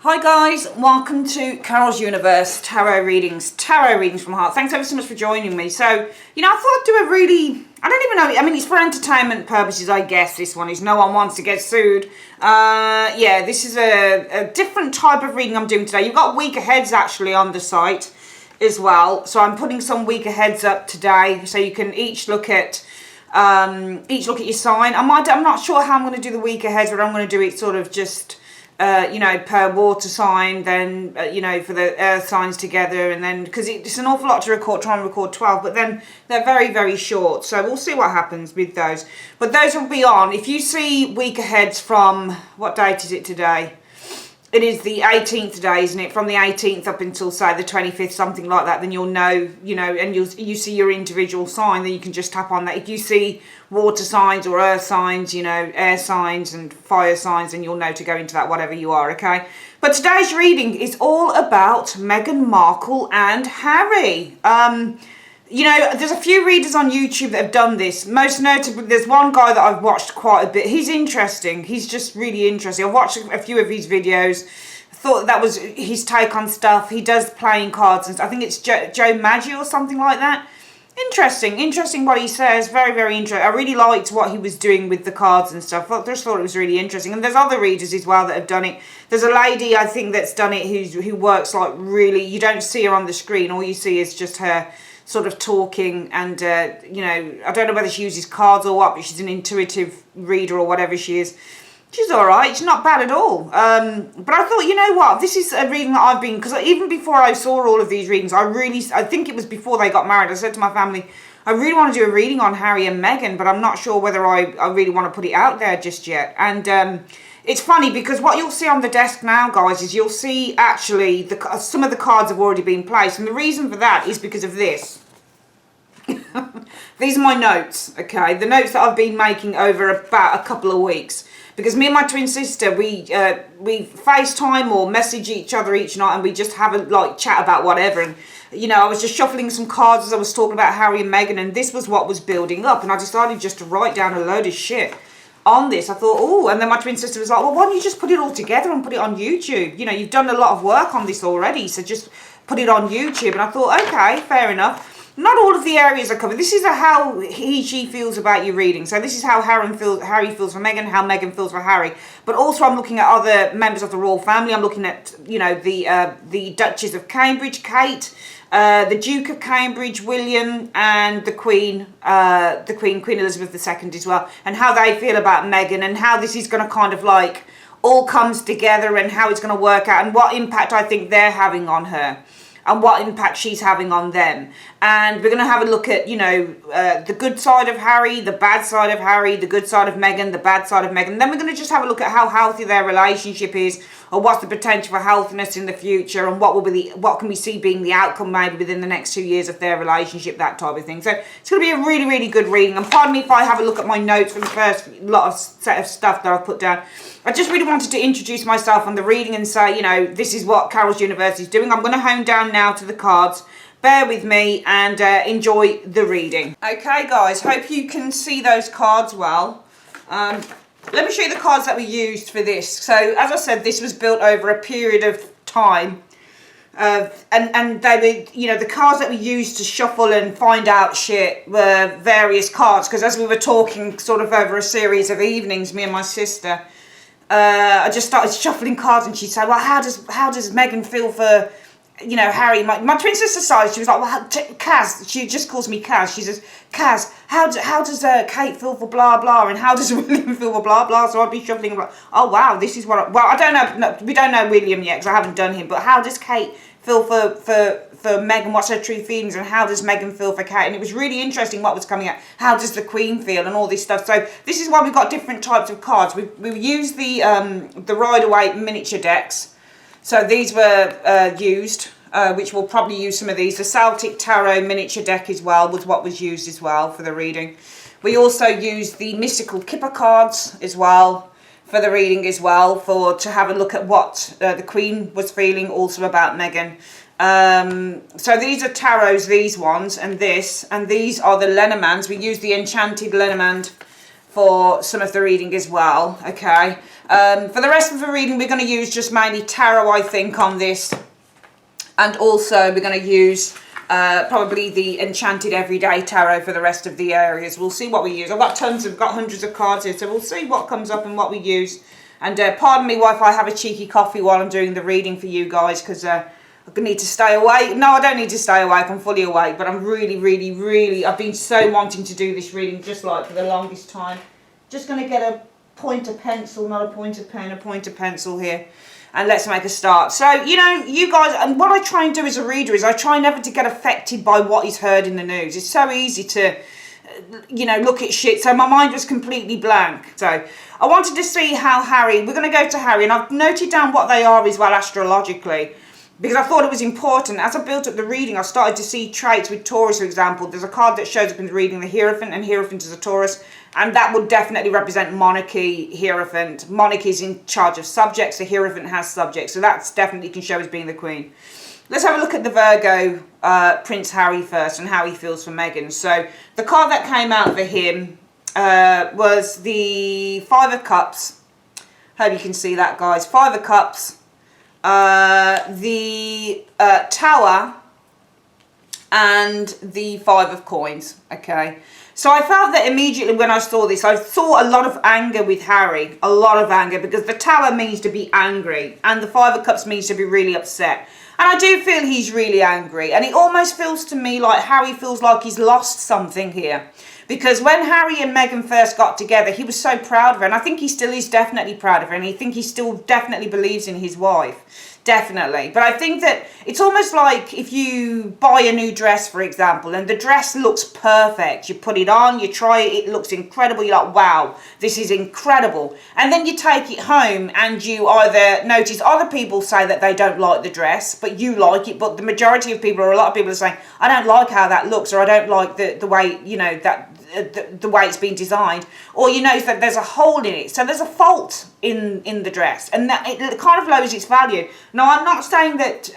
Hi guys, welcome to Carol's Universe Tarot Readings from the Heart. Thanks ever so much for joining me. So, I thought I'd do a really, I don't even know, it's for entertainment purposes, I guess this one is. No one wants to get sued. Yeah, this is a different type of reading I'm doing today. You've got week aheads actually on the site as well. So I'm putting some week aheads up today so you can each look at your sign. I'm not sure how I'm going to do the week aheads, but I'm going to do it sort of just per water sign, then, for the earth signs together, and then, because it's an awful lot to record, try and record 12, but then they're very, very short, so we'll see what happens with those. But those will be on. If you see week aheads from, what date is it today? It is the 18th today, isn't it? From the 18th up until, say, the 25th, something like that, then you'll know, and you see your individual sign, then you can just tap on that. If you see water signs or earth signs, air signs and fire signs, then you'll know to go into that, whatever you are, okay? But today's reading is all about Meghan Markle and Harry. There's a few readers on YouTube that have done this. Most notably, there's one guy that I've watched quite a bit. He's interesting. He's just really interesting. I've watched a few of his videos. Thought that was his take on stuff. He does playing cards and stuff. I think it's Joe Maggi or something like that. Interesting what he says. Very, very interesting. I really liked what he was doing with the cards and stuff. I just thought it was really interesting. And there's other readers as well that have done it. There's a lady, I think, that's done it who works like really, you don't see her on the screen. All you see is just her sort of talking, and I don't know whether she uses cards or what, but she's an intuitive reader or whatever she is. She's all right. She's not bad at all. But I thought, you know what, this is a reading that I've been, because even before I saw all of these readings, I think it was before they got married, I said to my family, I really want to do a reading on Harry and Meghan, but I'm not sure whether I really want to put it out there just yet. And it's funny because what you'll see on the desk now, guys, is you'll see actually some of the cards have already been placed. And the reason for that is because of this. These are my notes, okay? The notes that I've been making over about a couple of weeks. Because me and my twin sister, we FaceTime or message each other each night, and we just have a chat about whatever. And I was just shuffling some cards as I was talking about Harry and Meghan, and this was what was building up. And I decided just to write down a load of shit on this. I thought, oh, and then my twin sister was like, well, why don't you just put it all together and put it on YouTube? You've done a lot of work on this already, so just put it on YouTube. And I thought, okay, fair enough. Not all of the areas are covered. This is how she feels about your reading. So this is how Harry feels for Meghan, how Meghan feels for Harry. But also I'm looking at other members of the royal family. I'm looking at, the Duchess of Cambridge, Kate, the Duke of Cambridge, William, and the Queen Elizabeth II as well. And how they feel about Meghan, and how this is going to kind of all comes together, and how it's going to work out, and what impact I think they're having on her, and what impact she's having on them. And we're going to have a look at, the good side of Harry, the bad side of Harry, the good side of Meghan, the bad side of Meghan. And then we're going to just have a look at how healthy their relationship is, or what's the potential for healthiness in the future, and what can we see being the outcome maybe within the next 2 years of their relationship, that type of thing. So it's going to be a really, really good reading. And pardon me if I have a look at my notes from the first lot of set of stuff that I've put down. I just really wanted to introduce myself on the reading and say, this is what Carol's Universe is doing. I'm going to hone down now to the cards. Bear with me and enjoy the reading. Okay, guys, hope you can see those cards well. Let me show you the cards that we used for this. So, as I said, this was built over a period of time. And they were, the cards that we used to shuffle and find out shit were various cards. Because as we were talking sort of over a series of evenings, me and my sister, I just started shuffling cards, and she'd say, well, how does Meghan feel for, Harry? My twin sister side, she was like, well, Kaz, she just calls me Kaz. She says, Kaz, how does Kate feel for blah, blah, and how does William feel for blah, blah? So I'd be shuffling, like, oh, wow, this is what, I don't know, no, we don't know William yet, because I haven't done him, but how does Kate feel for Meghan? What's her true feelings, and how does Meghan feel for Kate? And it was really interesting what was coming out. How does the Queen feel, and all this stuff. So this is why we've got different types of cards. We've used the Rider-Waite miniature decks. So these were used, which we'll probably use some of these. The Celtic Tarot miniature deck as well was what was used as well for the reading. We also used the Mystical Kipper cards as well for the reading as well, to have a look at what the Queen was feeling also about Meghan. So these are tarots, these ones, and these are the Lenormands. We use the Enchanted Lenormand for some of the reading as well, okay? For the rest of the reading, we're going to use just mainly tarot, I think, on this. And also we're going to use probably the Enchanted Everyday Tarot for the rest of the areas. We'll see what we use. I've got hundreds of cards here, so we'll see what comes up and what we use. And pardon me if I have a cheeky coffee while I'm doing the reading for you guys, because I need to stay awake. No, I don't need to stay awake. I'm fully awake, but I'm really, I've been so wanting to do this reading just like for the longest time. Just going to get a pointer pencil, not a pointer pen, a pointer pencil here. And let's make a start. So, you know, you guys, and what I try and do as a reader is I try never to get affected by what is heard in the news. It's so easy to, you know, look at shit. So my mind was completely blank. So I wanted to see how Harry, we're going to go to Harry, and I've noted down what they are as well astrologically, because I thought it was important. As I built up the reading, I started to see traits with Taurus, for example. There's a card that shows up in the reading, the Hierophant, and Hierophant is a Taurus, and that would definitely represent monarchy, Hierophant. Monarchy is in charge of subjects, the Hierophant has subjects, so that's definitely can show as being the Queen. Let's have a look at the Virgo Prince Harry first and how he feels for Meghan. So the card that came out for him was the Five of Cups. Hope you can see that, guys. Five of Cups, the Tower, and the Five of Coins. Okay, so I felt that immediately when I saw this, I saw a lot of anger with Harry, a lot of anger, because the Tower means to be angry and the Five of Cups means to be really upset. And I do feel he's really angry, and it almost feels to me like Harry feels like he's lost something here. Because when Harry and Meghan first got together, he was so proud of her. And I think he still is definitely proud of her. And I think he still definitely believes in his wife. Definitely. But I think that it's almost like if you buy a new dress, for example, and the dress looks perfect. You put it on, you try it, it looks incredible. You're like, wow, this is incredible. And then you take it home and you either notice other people say that they don't like the dress, but you like it. But the majority of people, or a lot of people are saying, I don't like how that looks, or I don't like the way, you know, that the way it's been designed, or you notice that there's a hole in it, so there's a fault in the dress, and that it kind of lowers its value. Now, I'm not saying that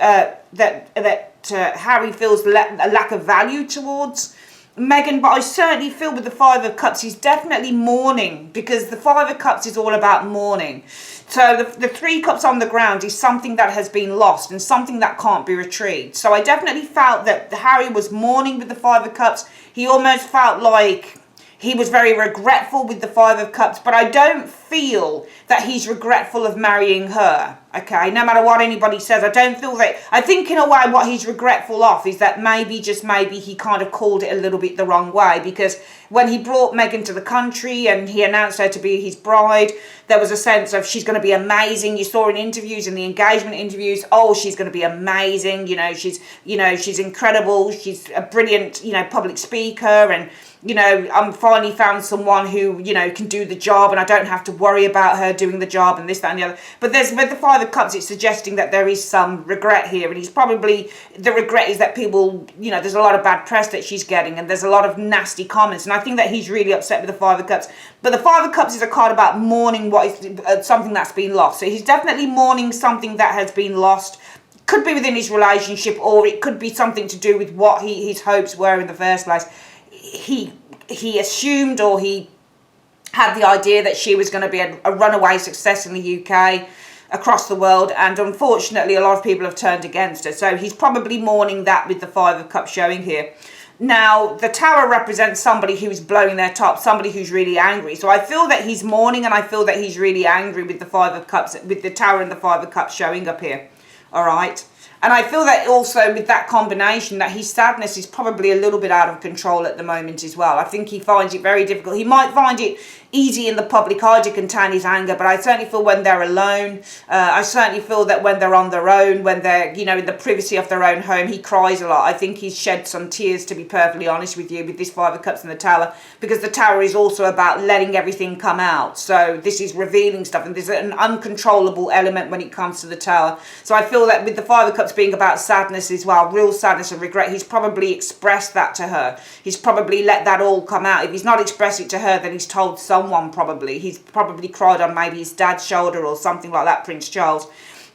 Harry feels a lack of value towards Meghan, but I certainly feel with the Five of Cups he's definitely mourning, because the Five of Cups is all about mourning. So the Three Cups on the ground is something that has been lost and something that can't be retrieved. So I definitely felt that Harry was mourning with the Five of Cups. He almost felt like he was very regretful with the Five of Cups, but I don't feel that he's regretful of marrying her, okay? No matter what anybody says, I don't feel that. I think in a way what he's regretful of is that maybe, just maybe, he kind of called it a little bit the wrong way, because when he brought Meghan to the country and he announced her to be his bride, there was a sense of she's going to be amazing. You saw in interviews, in the engagement interviews, oh, she's going to be amazing. She's incredible. She's a brilliant, public speaker, and I'm finally found someone who, can do the job, and I don't have to worry about her doing the job, and this, that, and the other. But with the Five of Cups, it's suggesting that there is some regret here, and he's probably, the regret is that people, there's a lot of bad press that she's getting, and there's a lot of nasty comments, and I think that he's really upset with the Five of Cups. But the Five of Cups is a card about mourning what is something that's been lost. So he's definitely mourning something that has been lost. Could be within his relationship, or it could be something to do with what his hopes were in the first place. He assumed, or he had the idea that she was going to be a runaway success in the UK, across the world, and unfortunately a lot of people have turned against her. So he's probably mourning that with the Five of Cups showing here. Now, the Tower represents somebody who's blowing their top, somebody who's really angry. So I feel that he's mourning, and I feel that he's really angry with the Five of Cups, with the Tower and the Five of Cups showing up here. All right. And I feel that also with that combination, that his sadness is probably a little bit out of control at the moment as well. I think he finds it very difficult. He might find it easy in the public eye to contain his anger, but I certainly feel when they're alone, I certainly feel that when they're on their own, when they're, in the privacy of their own home, he cries a lot. I think he's shed some tears, to be perfectly honest with you, with this Five of Cups and the Tower, because the Tower is also about letting everything come out. So this is revealing stuff, and there's an uncontrollable element when it comes to the Tower. So I feel that with the Five of Cups being about sadness as well, real sadness and regret, he's probably expressed that to her. He's probably let that all come out. If he's not expressed it to her, then he's told someone probably. He's probably cried on maybe his dad's shoulder or something like that, Prince Charles.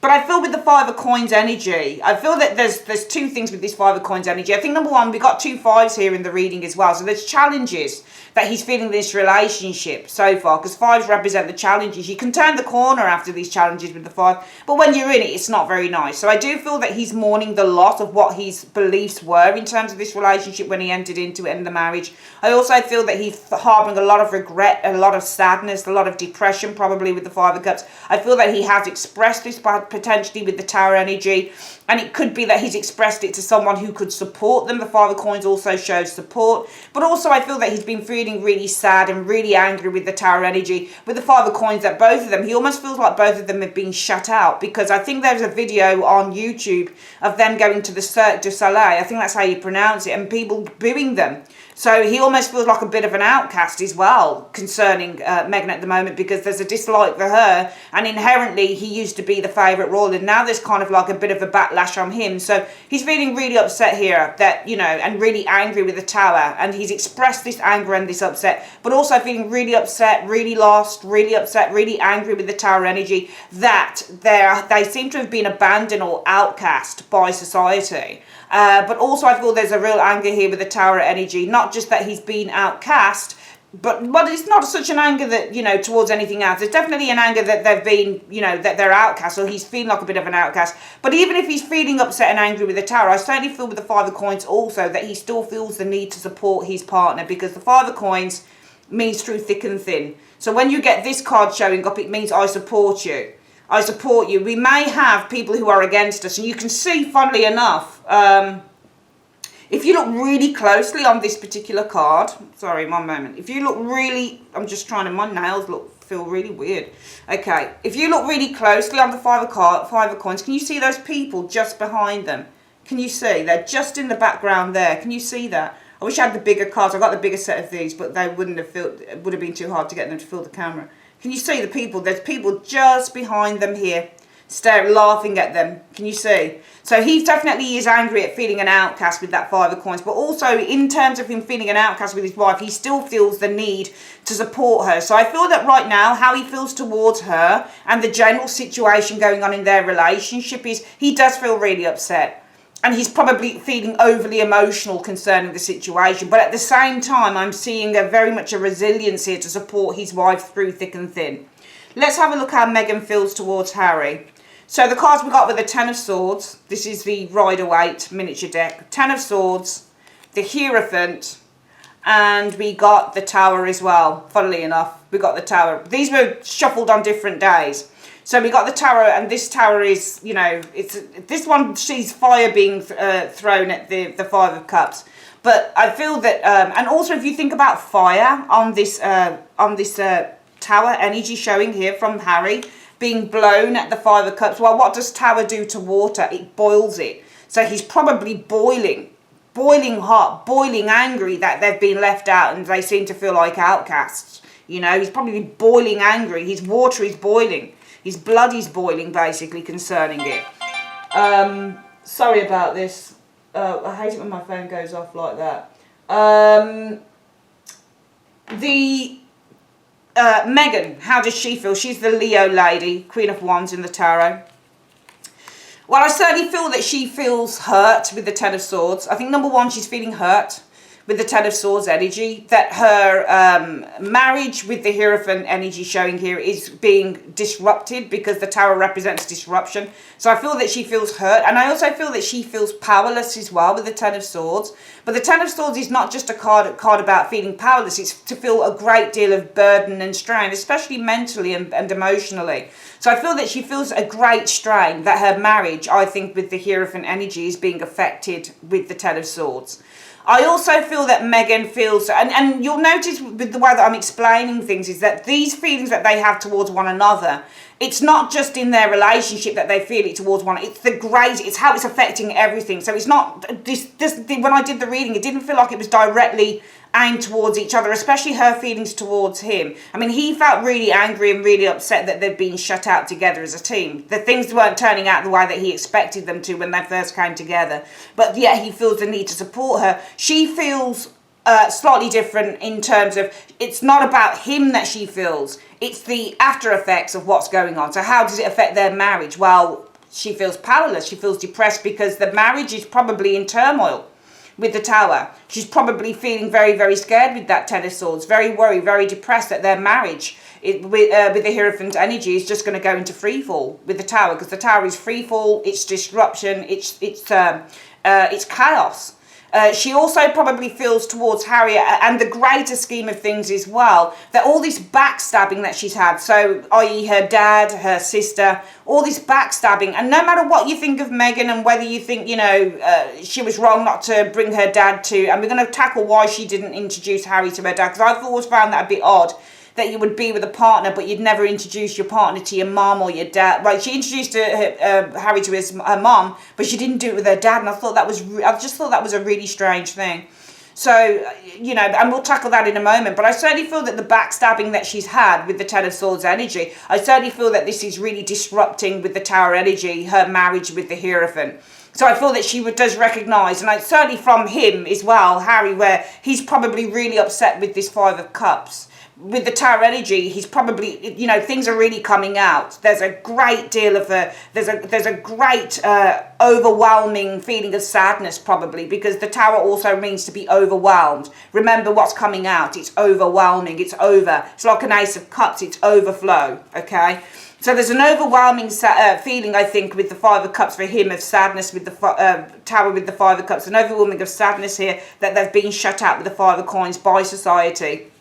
But I feel with the Five of Coins energy, I feel that there's two things with this Five of Coins energy. I think number one, we got two fives here in the reading as well. So there's challenges that he's feeling in this relationship so far, because fives represent the challenges. You can turn the corner after these challenges with the five, but when you're in it, it's not very nice. So I do feel that he's mourning the loss of what his beliefs were in terms of this relationship when he entered into it in the marriage. I also feel that he's harboring a lot of regret, a lot of sadness, a lot of depression, probably with the Five of Cups. I feel that he has expressed this potentially with the Tower energy, and it could be that he's expressed it to someone who could support them. The Five of Coins also shows support, but also I feel that he's been feeling really sad and really angry with the Tower energy. With the Five of Coins, that both of them, he almost feels like both of them have been shut out, because I think there's a video on YouTube of them going to the Cirque du Soleil, I think that's how you pronounce it, and people booing them. So he almost feels like a bit of an outcast as well concerning Meghan at the moment, because there's a dislike for her, and inherently he used to be the favourite royal, and now there's kind of like a bit of a backlash on him. So he's feeling really upset here, that, you know, and really angry with the Tower, and he's expressed this anger and this upset, but also feeling really upset, really lost, really upset, really angry with the Tower energy, that they seem to have been abandoned or outcast by society. But also I feel there's a real anger here with the Tower energy, not just that he's been outcast, but it's not such an anger that, you know, towards anything else. It's definitely an anger that they've been, you know, that they're outcast, or he's feeling like a bit of an outcast. But even if he's feeling upset and angry with the Tower, I certainly feel with the Five of Coins also that he still feels the need to support his partner, because the Five of Coins means through thick and thin. So when you get this card showing up, it means I support you. I support you. We may have people who are against us, and you can see, funnily enough, if you look really closely on this particular card, sorry, one moment. If you look really, I'm just trying to, my nails feel really weird. Okay, if you look really closely on the Five of Coins, can you see those people just behind them? Can you see? They're just in the background there. Can you see that? I wish I had the bigger cards. I got the bigger set of these, but they wouldn't have it would have been too hard to get them to fill the camera. Can you see the people? There's people just behind them here, laughing at them. Can you see? So he definitely is angry at feeling an outcast with that Five of Coins, but also in terms of him feeling an outcast with his wife, he still feels the need to support her. So I feel that right now, how he feels towards her and the general situation going on in their relationship is he does feel really upset. And he's probably feeling overly emotional concerning the situation. But at the same time, I'm seeing very much a resilience here to support his wife through thick and thin. Let's have a look how Meghan feels towards Harry. So the cards we got were the Ten of Swords. This is the Rider-Waite miniature deck. Ten of Swords, the Hierophant, and we got the Tower as well. Funnily enough, we got the Tower. These were shuffled on different days. So we got the Tower, and this Tower is, you know, this one sees fire being thrown at the Five of Cups. But I feel that, and also if you think about fire on this Tower energy showing here from Harry being blown at the Five of Cups, well, what does Tower do to water? It boils it. So he's probably boiling hot, boiling angry that they've been left out and they seem to feel like outcasts. You know, he's probably boiling angry. His water is boiling. His blood is boiling, basically, concerning it. Sorry about this. I hate it when my phone goes off like that. Meghan, how does she feel? She's the Leo lady, Queen of Wands in the Tarot. Well, I certainly feel that she feels hurt with the Ten of Swords. I think, number one, she's feeling hurt with the Ten of Swords energy, that her marriage with the Hierophant energy showing here is being disrupted because the Tower represents disruption. So I feel that she feels hurt, and I also feel that she feels powerless as well with the Ten of Swords. But the Ten of Swords is not just a card about feeling powerless, it's to feel a great deal of burden and strain, especially mentally and emotionally. So I feel that she feels a great strain, that her marriage, I think, with the Hierophant energy is being affected with the Ten of Swords. I also feel that Meghan feels, and you'll notice with the way that I'm explaining things, is that these feelings that they have towards one another, it's not just in their relationship that they feel it towards one, it's how it's affecting everything. So it's not, when I did the reading, it didn't feel like it was directly aimed towards each other, especially her feelings towards him. I mean, he felt really angry and really upset that they'd been shut out together as a team. The things weren't turning out the way that he expected them to when they first came together. But yeah, he feels the need to support her. She feels slightly different in terms of, it's not about him that she feels, it's the after effects of what's going on. So how does it affect their marriage? Well, She feels powerless. She feels depressed because the marriage is probably in turmoil with the Tower. She's probably feeling very, very scared with that Ten of Swords, very worried, very depressed that their marriage with the Hierophant energy is just going to go into free fall with the Tower, because the Tower is free fall, it's disruption, it's chaos. She also probably feels towards Harry and the greater scheme of things as well, that all this backstabbing that she's had, so i.e. her dad, her sister, all this backstabbing, and no matter what you think of Meghan and whether you think, you know, she was wrong not to bring her dad to, and we're going to tackle why she didn't introduce Harry to her dad, because I've always found that a bit odd, that you would be with a partner but you'd never introduce your partner to your mum or your dad. Like, she introduced Harry to her mum, but she didn't do it with her dad, and I just thought that was a really strange thing. So, you know, and we'll tackle that in a moment, but I certainly feel that the backstabbing that she's had with the Ten of Swords energy, I certainly feel that this is really disrupting with the Tower energy, her marriage with the Hierophant. So I feel that she does recognise, and certainly from him as well, Harry, where he's probably really upset with this Five of Cups. With the Tower energy, he's probably, you know, things are really coming out. There's a great deal of there's a great overwhelming feeling of sadness probably, because the Tower also means to be overwhelmed. Remember what's coming out. It's overwhelming. It's over. It's like an Ace of Cups. It's overflow. Okay. So there's an overwhelming feeling, I think, with the Five of Cups for him, of sadness with the Tower with the Five of Cups. An overwhelming of sadness here that they've been shut out with the Five of Coins by society,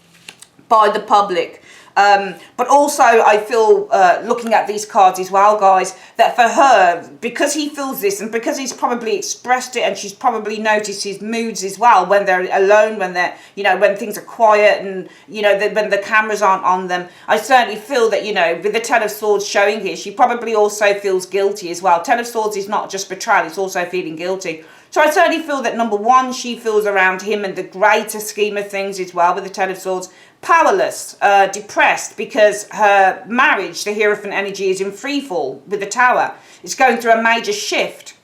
by the public. But also I feel, looking at these cards as well, guys, that for her, because he feels this, and because he's probably expressed it, and she's probably noticed his moods as well when they're alone, when they're, you know, when things are quiet, and, you know, when the cameras aren't on them, I certainly feel that, you know, with the Ten of Swords showing here, she probably also feels guilty as well. Ten of Swords is not just betrayal, it's also feeling guilty. So I certainly feel that, number one, she feels around him and the greater scheme of things as well with the Ten of Swords, powerless, depressed, because her marriage, the Hierophant energy, is in free fall with the Tower. It's going through a major shift,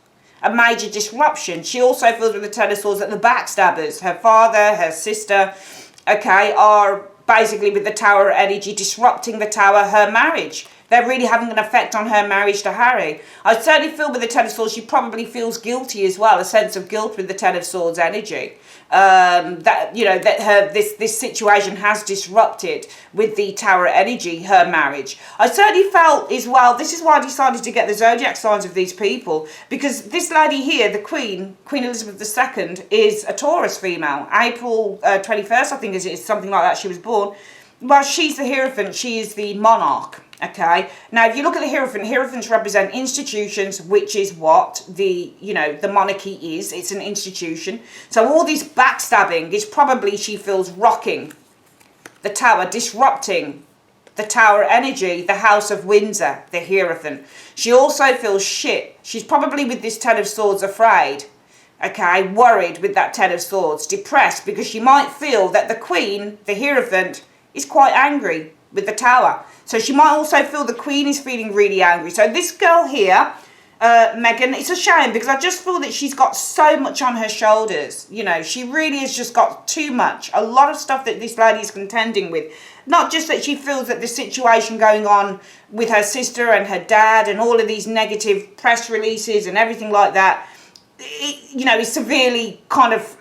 a major disruption. She also feels with the Ten of Swords that the backstabbers, her father, her sister, okay, are basically with the Tower energy disrupting the Tower, her marriage. They're really having an effect on her marriage to Harry. I certainly feel with the Ten of Swords, she probably feels guilty as well, a sense of guilt with the Ten of Swords energy. That, you know, that this situation has disrupted with the Tower energy, her marriage. I certainly felt as well, this is why I decided to get the zodiac signs of these people, because this lady here, the Queen Elizabeth II, is a Taurus female. April 21st, I think is something like that, she was born. Well, she's the Hierophant, she is the monarch. Okay, now if you look at the Hierophant, Hierophants represent institutions, which is what the, you know, the monarchy is. It's an institution. So all this backstabbing is probably, she feels, rocking the Tower, disrupting the Tower energy, the House of Windsor, the Hierophant. She also feels shit. She's probably with this Ten of Swords afraid, okay, worried with that Ten of Swords, depressed, because she might feel that the Queen, the Hierophant, is quite angry with the Tower. So she might also feel the Queen is feeling really angry. So this girl here, Meghan, it's a shame, because I just feel that she's got so much on her shoulders. You know, she really has just got too much. A lot of stuff that this lady is contending with. Not just that she feels that the situation going on with her sister and her dad and all of these negative press releases and everything like that, you know, is severely kind of,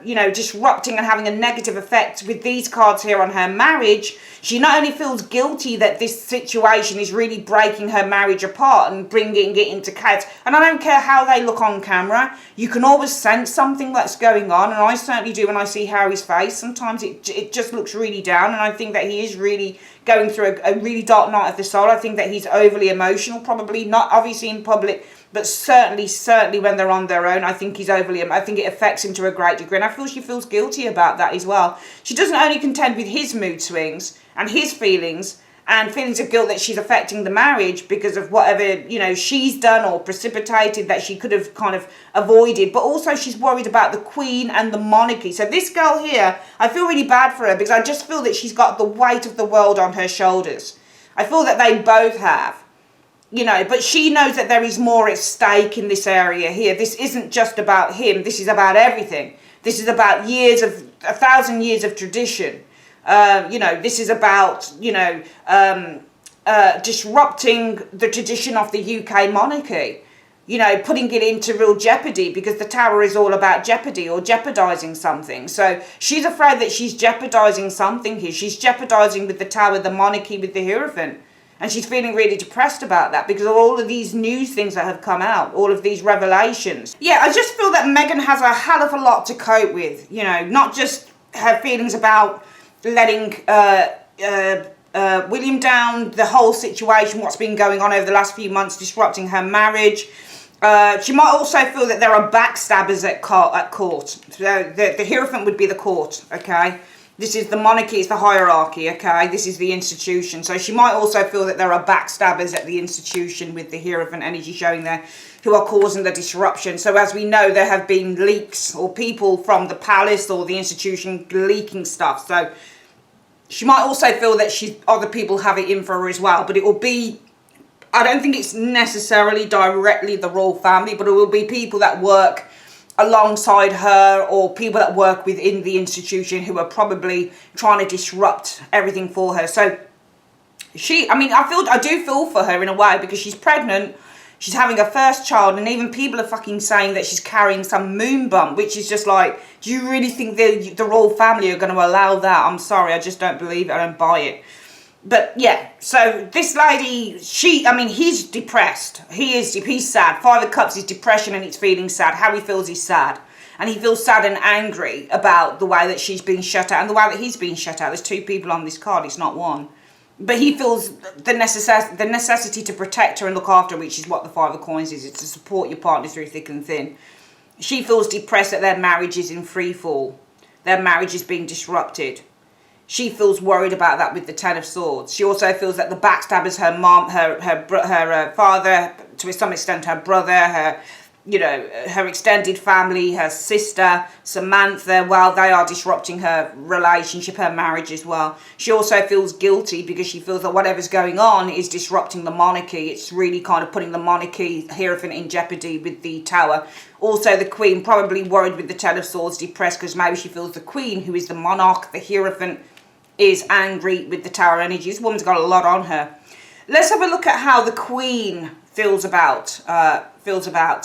you know, disrupting and having a negative effect with these cards here on her marriage. She not only feels guilty that this situation is really breaking her marriage apart and bringing it into chaos, and I don't care how they look on camera, you can always sense something that's going on, and I certainly do when I see Harry's face. Sometimes it just looks really down, and I think that he is really going through a really dark night of the soul. I think that he's overly emotional, probably not obviously in public, but certainly when they're on their own, I think he's overly, I think it affects him to a great degree, and I feel she feels guilty about that as well. She doesn't only contend with his mood swings and his feelings and feelings of guilt that she's affecting the marriage because of whatever, you know, she's done or precipitated that she could have kind of avoided, but also she's worried about the Queen and the monarchy. So this girl here, I feel really bad for her, because I just feel that she's got the weight of the world on her shoulders. I feel that they both have. You know, but she knows that there is more at stake in this area here. This isn't just about him. This is about everything. This is about years of, 1,000 years of tradition. You know, this is about, you know, disrupting the tradition of the UK monarchy. You know, putting it into real jeopardy, because the Tower is all about jeopardy or jeopardizing something. So she's afraid that she's jeopardizing something here. She's jeopardizing with the Tower, the monarchy, with the Hierophant. And she's feeling really depressed about that because of all of these news things that have come out, all of these revelations. Yeah, I just feel that Meghan has a hell of a lot to cope with. You know, not just her feelings about letting William down, the whole situation, what's been going on over the last few months, disrupting her marriage. She might also feel that there are backstabbers at court. So the Hierophant would be the court, okay? This is the monarchy, it's the hierarchy, okay? This is the institution. So she might also feel that there are backstabbers at the institution with the Hierophant energy showing there who are causing the disruption. So as we know, there have been leaks or people from the palace or the institution leaking stuff. So she might also feel that other people have it in for her as well. But it will be, I don't think it's necessarily directly the royal family, but it will be people that work alongside her or people that work within the institution who are probably trying to disrupt everything for her. So I do feel for her in a way, because she's pregnant, she's having her first child, and even people are fucking saying that she's carrying some moon bump, which is just like, do you really think the royal family are going to allow that? I'm sorry, I just don't believe it, I don't buy it. But yeah, so this lady, he's depressed. He's sad. Five of Cups is depression and it's feeling sad. How he feels is sad. And he feels sad and angry about the way that she's being shut out and the way that he's being shut out. There's two people on this card, it's not one. But he feels the necessity to protect her and look after her, which is what the Five of Coins is. It's to support your partner through thick and thin. She feels depressed that their marriage is in free fall. Their marriage is being disrupted. She feels worried about that with the Ten of Swords. She also feels that the backstabbers, her mom, her father, to some extent her brother, her extended family, her sister, Samantha, well, they are disrupting her relationship, her marriage as well. She also feels guilty because she feels that whatever's going on is disrupting the monarchy. It's really kind of putting the monarchy, Hierophant, in jeopardy with the Tower. Also, the Queen, probably worried with the Ten of Swords, depressed because maybe she feels the Queen, who is the monarch, the Hierophant, is angry with the Tower energy. This woman's got a lot on her. Let's have a look at how the Queen feels about Meghan.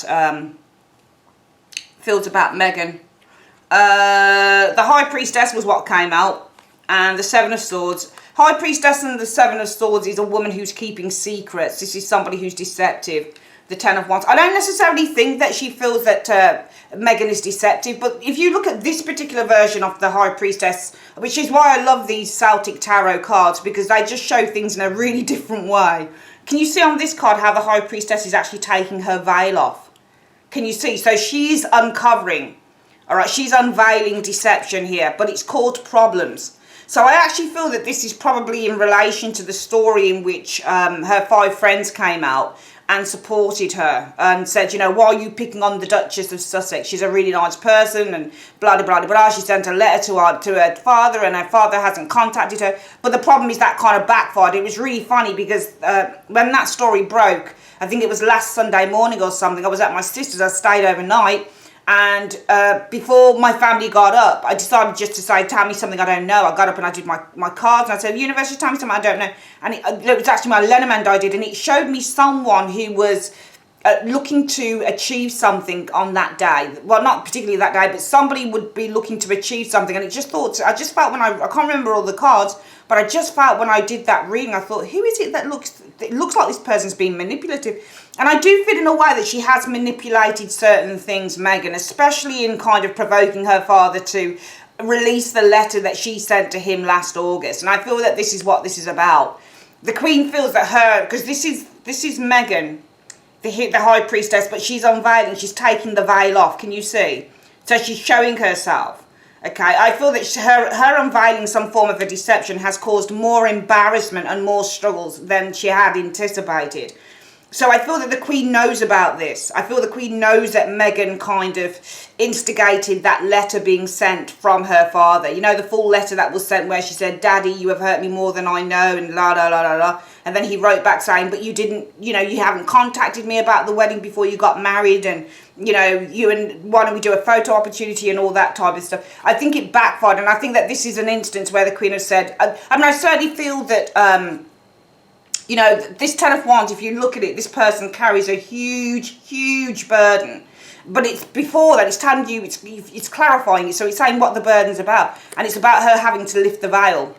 The High Priestess was what came out, and the Seven of Swords. High Priestess and the Seven of Swords is a woman who's keeping secrets. This is somebody who's deceptive. The Ten of Wands. I don't necessarily think that she feels that Meghan is deceptive, but if you look at this particular version of the High Priestess, which is why I love these Celtic Tarot cards, because they just show things in a really different way. Can you see on this card how the High Priestess is actually taking her veil off? Can you see? So she's uncovering, all right, she's unveiling deception here, but it's caused problems. So I actually feel that this is probably in relation to the story in which her 5 friends came out and supported her and said, you know, why are you picking on the Duchess of Sussex? She's a really nice person and blah, blah, blah, blah. She sent a letter to her father and her father hasn't contacted her. But the problem is that kind of backfired. It was really funny because when that story broke, I think it was last Sunday morning or something, I was at my sister's, I stayed overnight. And before my family got up, I decided just to say, tell me something I don't know. I got up and I did my cards and I said, universe, just tell me something I don't know. And it was actually my Lenormand I did, and it showed me someone who was looking to achieve something on that day. Well, not particularly that day, but somebody would be looking to achieve something. And I just felt when I can't remember all the cards, but I just felt when I did that reading, I thought, who is it that it looks like this person's being manipulative? And I do feel in a way that she has manipulated certain things, Meghan, especially in kind of provoking her father to release the letter that she sent to him last August. And I feel that this is what this is about. The Queen feels that because this is Meghan, the High Priestess, but she's unveiling, she's taking the veil off, can you see? So she's showing herself. Okay, I feel that her unveiling some form of a deception has caused more embarrassment and more struggles than she had anticipated. So I feel that the Queen knows about this. I feel the Queen knows that Meghan kind of instigated that letter being sent from her father. You know, the full letter that was sent where she said, Daddy, you have hurt me more than I know, and la, la, la, la, la. And then he wrote back saying, but you didn't, you know, you haven't contacted me about the wedding before you got married, and, you know, why don't we do a photo opportunity and all that type of stuff. I think it backfired, and I think that this is an instance where the Queen has said, I certainly feel that you know, this Ten of Wands, if you look at it, this person carries a huge burden. But it's before that, it's telling you, it's clarifying it. So it's saying what the burden's about. And it's about her having to lift the veil.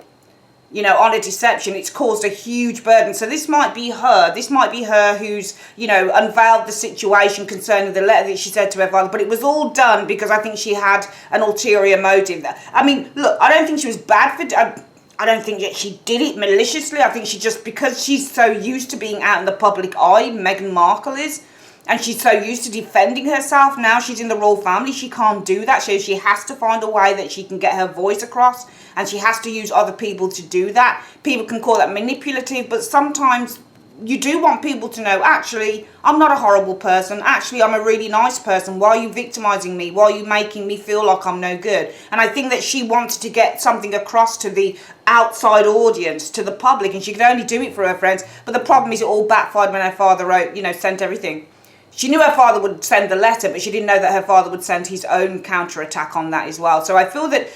You know, on a deception, it's caused a huge burden. So this might be her. This might be her who's, you know, unveiled the situation concerning the letter that she said to her father. But it was all done because I think she had an ulterior motive. I mean, look, I don't think she was bad for... I don't think that she did it maliciously. I think she just, because she's so used to being out in the public eye, Meghan Markle is, and she's so used to defending herself, now she's in the royal family, she can't do that. So she has to find a way that she can get her voice across, and she has to use other people to do that. People can call that manipulative, but sometimes you do want people to know, actually, I'm not a horrible person. Actually, I'm a really nice person. Why are you victimizing me? Why are you making me feel like I'm no good? And I think that she wanted to get something across to the outside audience, to the public, and she could only do it for her friends. But the problem is it all backfired when her father wrote, you know, sent everything. She knew her father would send the letter, but she didn't know that her father would send his own counterattack on that as well. So I feel that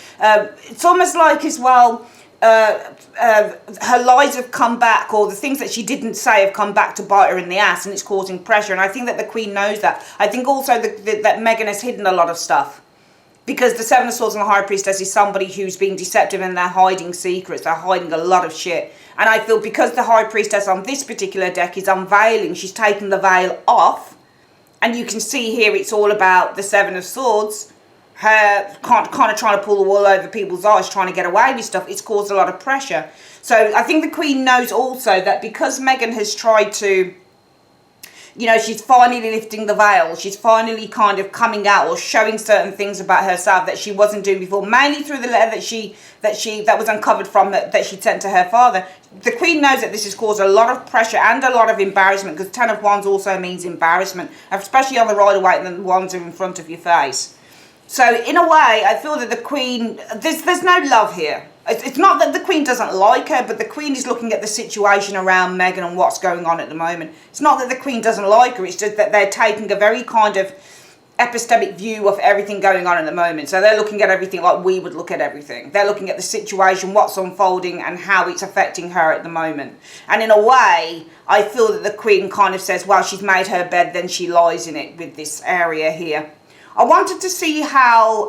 it's almost like as well, her lies have come back, or the things that she didn't say have come back to bite her in the ass, and it's causing pressure. And I think that the Queen knows that. I think also that Meghan has hidden a lot of stuff, because the Seven of Swords and the High Priestess is somebody who's being deceptive, and they're hiding secrets. They're hiding a lot of shit. And I feel because the High Priestess on this particular deck is unveiling, she's taken the veil off, and you can see here it's all about the Seven of Swords, her kind of trying to pull the wool over people's eyes, trying to get away with stuff. It's caused a lot of pressure. So I think the Queen knows also that because Meghan has tried to, you know, she's finally lifting the veil, she's finally kind of coming out or showing certain things about herself that she wasn't doing before, mainly through the letter that was uncovered from that she'd sent to her father. The Queen knows that this has caused a lot of pressure and a lot of embarrassment, because Ten of Wands also means embarrassment, especially on the Rider-Waite, and the wands are in front of your face. So in a way, I feel that the Queen, there's no love here. It's not that the Queen doesn't like her, but the Queen is looking at the situation around Meghan and what's going on at the moment. It's not that the Queen doesn't like her, it's just that they're taking a very kind of epistemic view of everything going on at the moment. So they're looking at everything like we would look at everything. They're looking at the situation, what's unfolding, and how it's affecting her at the moment. And in a way, I feel that the Queen kind of says, well, she's made her bed, then she lies in it with this area here. I wanted to see how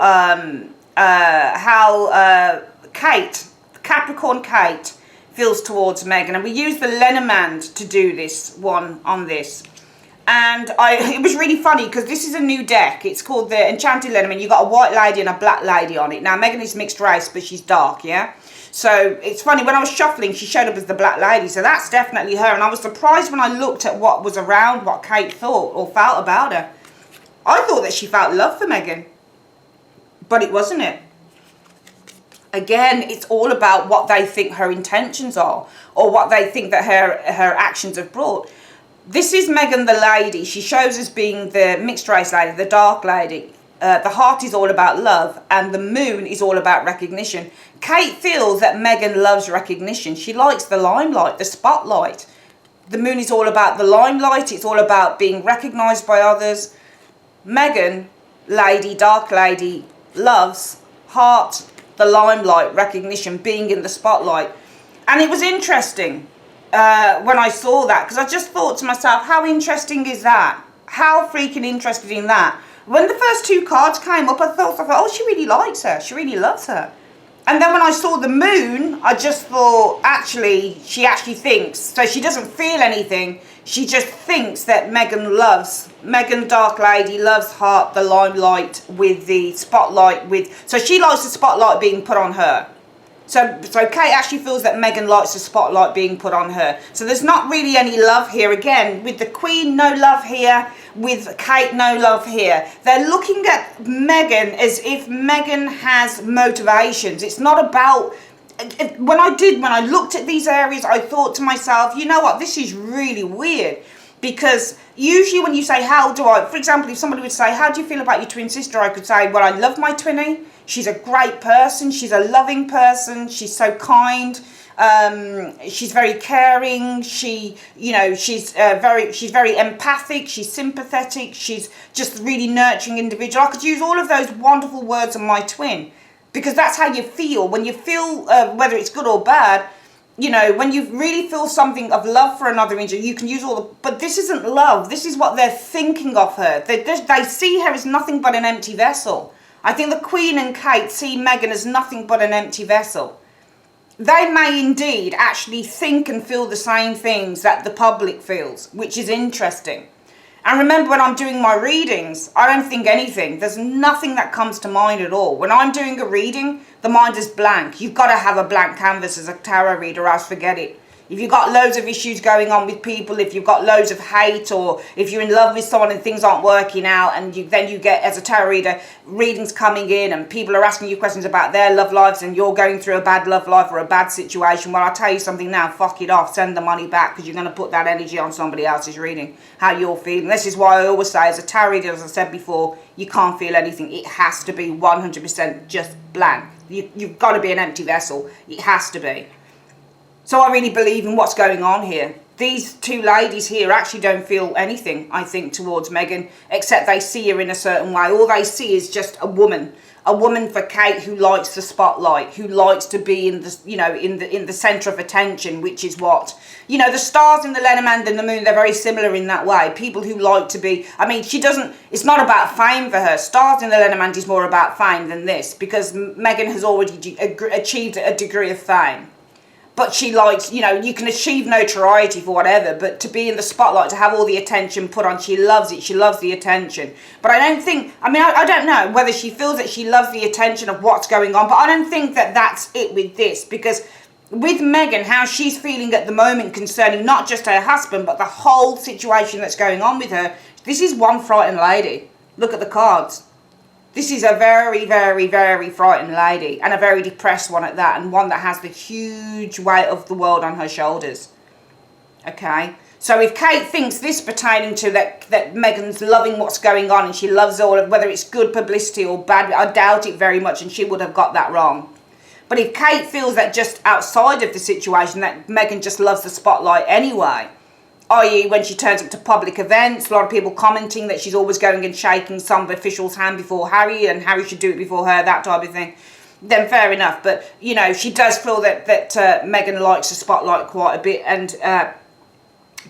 Kate, Capricorn Kate, feels towards Meghan, and we used the Lenormand to do this one on this. And it was really funny because this is a new deck. It's called the Enchanted Lenormand. You've got a white lady and a black lady on it. Now Meghan is mixed race, but she's dark, yeah. So it's funny, when I was shuffling, she showed up as the black lady. So that's definitely her. And I was surprised when I looked at what was around, what Kate thought or felt about her. I thought that she felt love for Meghan, but it wasn't it. Again, it's all about what they think her intentions are, or what they think that her actions have brought. This is Meghan the lady. She shows as being the mixed race lady, the dark lady. The heart is all about love, and the moon is all about recognition. Kate feels that Meghan loves recognition. She likes the limelight, the spotlight. The moon is all about the limelight. It's all about being recognised by others. Meghan, lady, dark lady, loves heart, the limelight, recognition, being in the spotlight. And it was interesting when I saw that, because I just thought to myself, how interesting is that? How freaking interested in that? When the first two cards came up, I thought, oh, she really likes her. She really loves her. And then when I saw the moon, I just thought, actually, she actually thinks, so she doesn't feel anything. She just thinks that Meghan, dark lady, loves heart, the limelight, with the spotlight, so she likes the spotlight being put on her. So Kate actually feels that Meghan likes the spotlight being put on her. So there's not really any love here. Again, with the Queen, no love here. With Kate, no love here. They're looking at Meghan as if Meghan has motivations. It's not about... When I looked at these areas, I thought to myself, you know what, this is really weird. Because usually when you say, for example, if somebody would say, how do you feel about your twin sister? I could say, well, I love my twinnie. She's a great person. She's a loving person. She's so kind. She's very caring. She's very empathic. She's sympathetic. She's just a really nurturing individual. I could use all of those wonderful words on my twin, because that's how you feel. When you feel, whether it's good or bad, you know, when you really feel something of love for another individual, you can use all the, but this isn't love. This is what they're thinking of her. They see her as nothing but an empty vessel. I think the Queen and Kate see Meghan as nothing but an empty vessel. They may indeed actually think and feel the same things that the public feels, which is interesting. And remember, when I'm doing my readings, I don't think anything. There's nothing that comes to mind at all. When I'm doing a reading, the mind is blank. You've got to have a blank canvas as a tarot reader, or else forget it. If you've got loads of issues going on with people, if you've got loads of hate, or if you're in love with someone and things aren't working out, and then you get, as a tarot reader, readings coming in and people are asking you questions about their love lives and you're going through a bad love life or a bad situation, well, I'll tell you something now, fuck it off, send the money back, because you're going to put that energy on somebody else's reading, how you're feeling. This is why I always say, as a tarot reader, as I said before, you can't feel anything. It has to be 100% just blank. You've got to be an empty vessel. It has to be. So I really believe in what's going on here. These two ladies here actually don't feel anything, I think, towards Meghan, except they see her in a certain way. All they see is just a woman for Kate who likes the spotlight, who likes to be in the, you know, in the centre of attention, which is what, you know, the stars in the Lenormand and the moon, they're very similar in that way. People who like to be, I mean, she doesn't, it's not about fame for her. Stars in the Lenormand is more about fame than this, because Meghan has already achieved a degree of fame. But she likes, you know, you can achieve notoriety for whatever, but to be in the spotlight, to have all the attention put on, she loves it. She loves the attention. But I don't think, I mean, I don't know whether she feels that she loves the attention of what's going on, but I don't think that that's it with this, because with Meghan, how she's feeling at the moment concerning not just her husband, but the whole situation that's going on with her, this is one frightened lady. Look at the cards. This is a very, very, very frightened lady, and a very depressed one at that, and one that has the huge weight of the world on her shoulders. Okay? So if Kate thinks this pertaining to that Meghan's loving what's going on, and she loves all of, whether it's good publicity or bad, I doubt it very much, and she would have got that wrong. But if Kate feels that just outside of the situation, that Meghan just loves the spotlight anyway, i.e. when she turns up to public events, a lot of people commenting that she's always going and shaking some official's hand before Harry, and Harry should do it before her, that type of thing, then fair enough. But, you know, she does feel that Meghan likes the spotlight quite a bit, and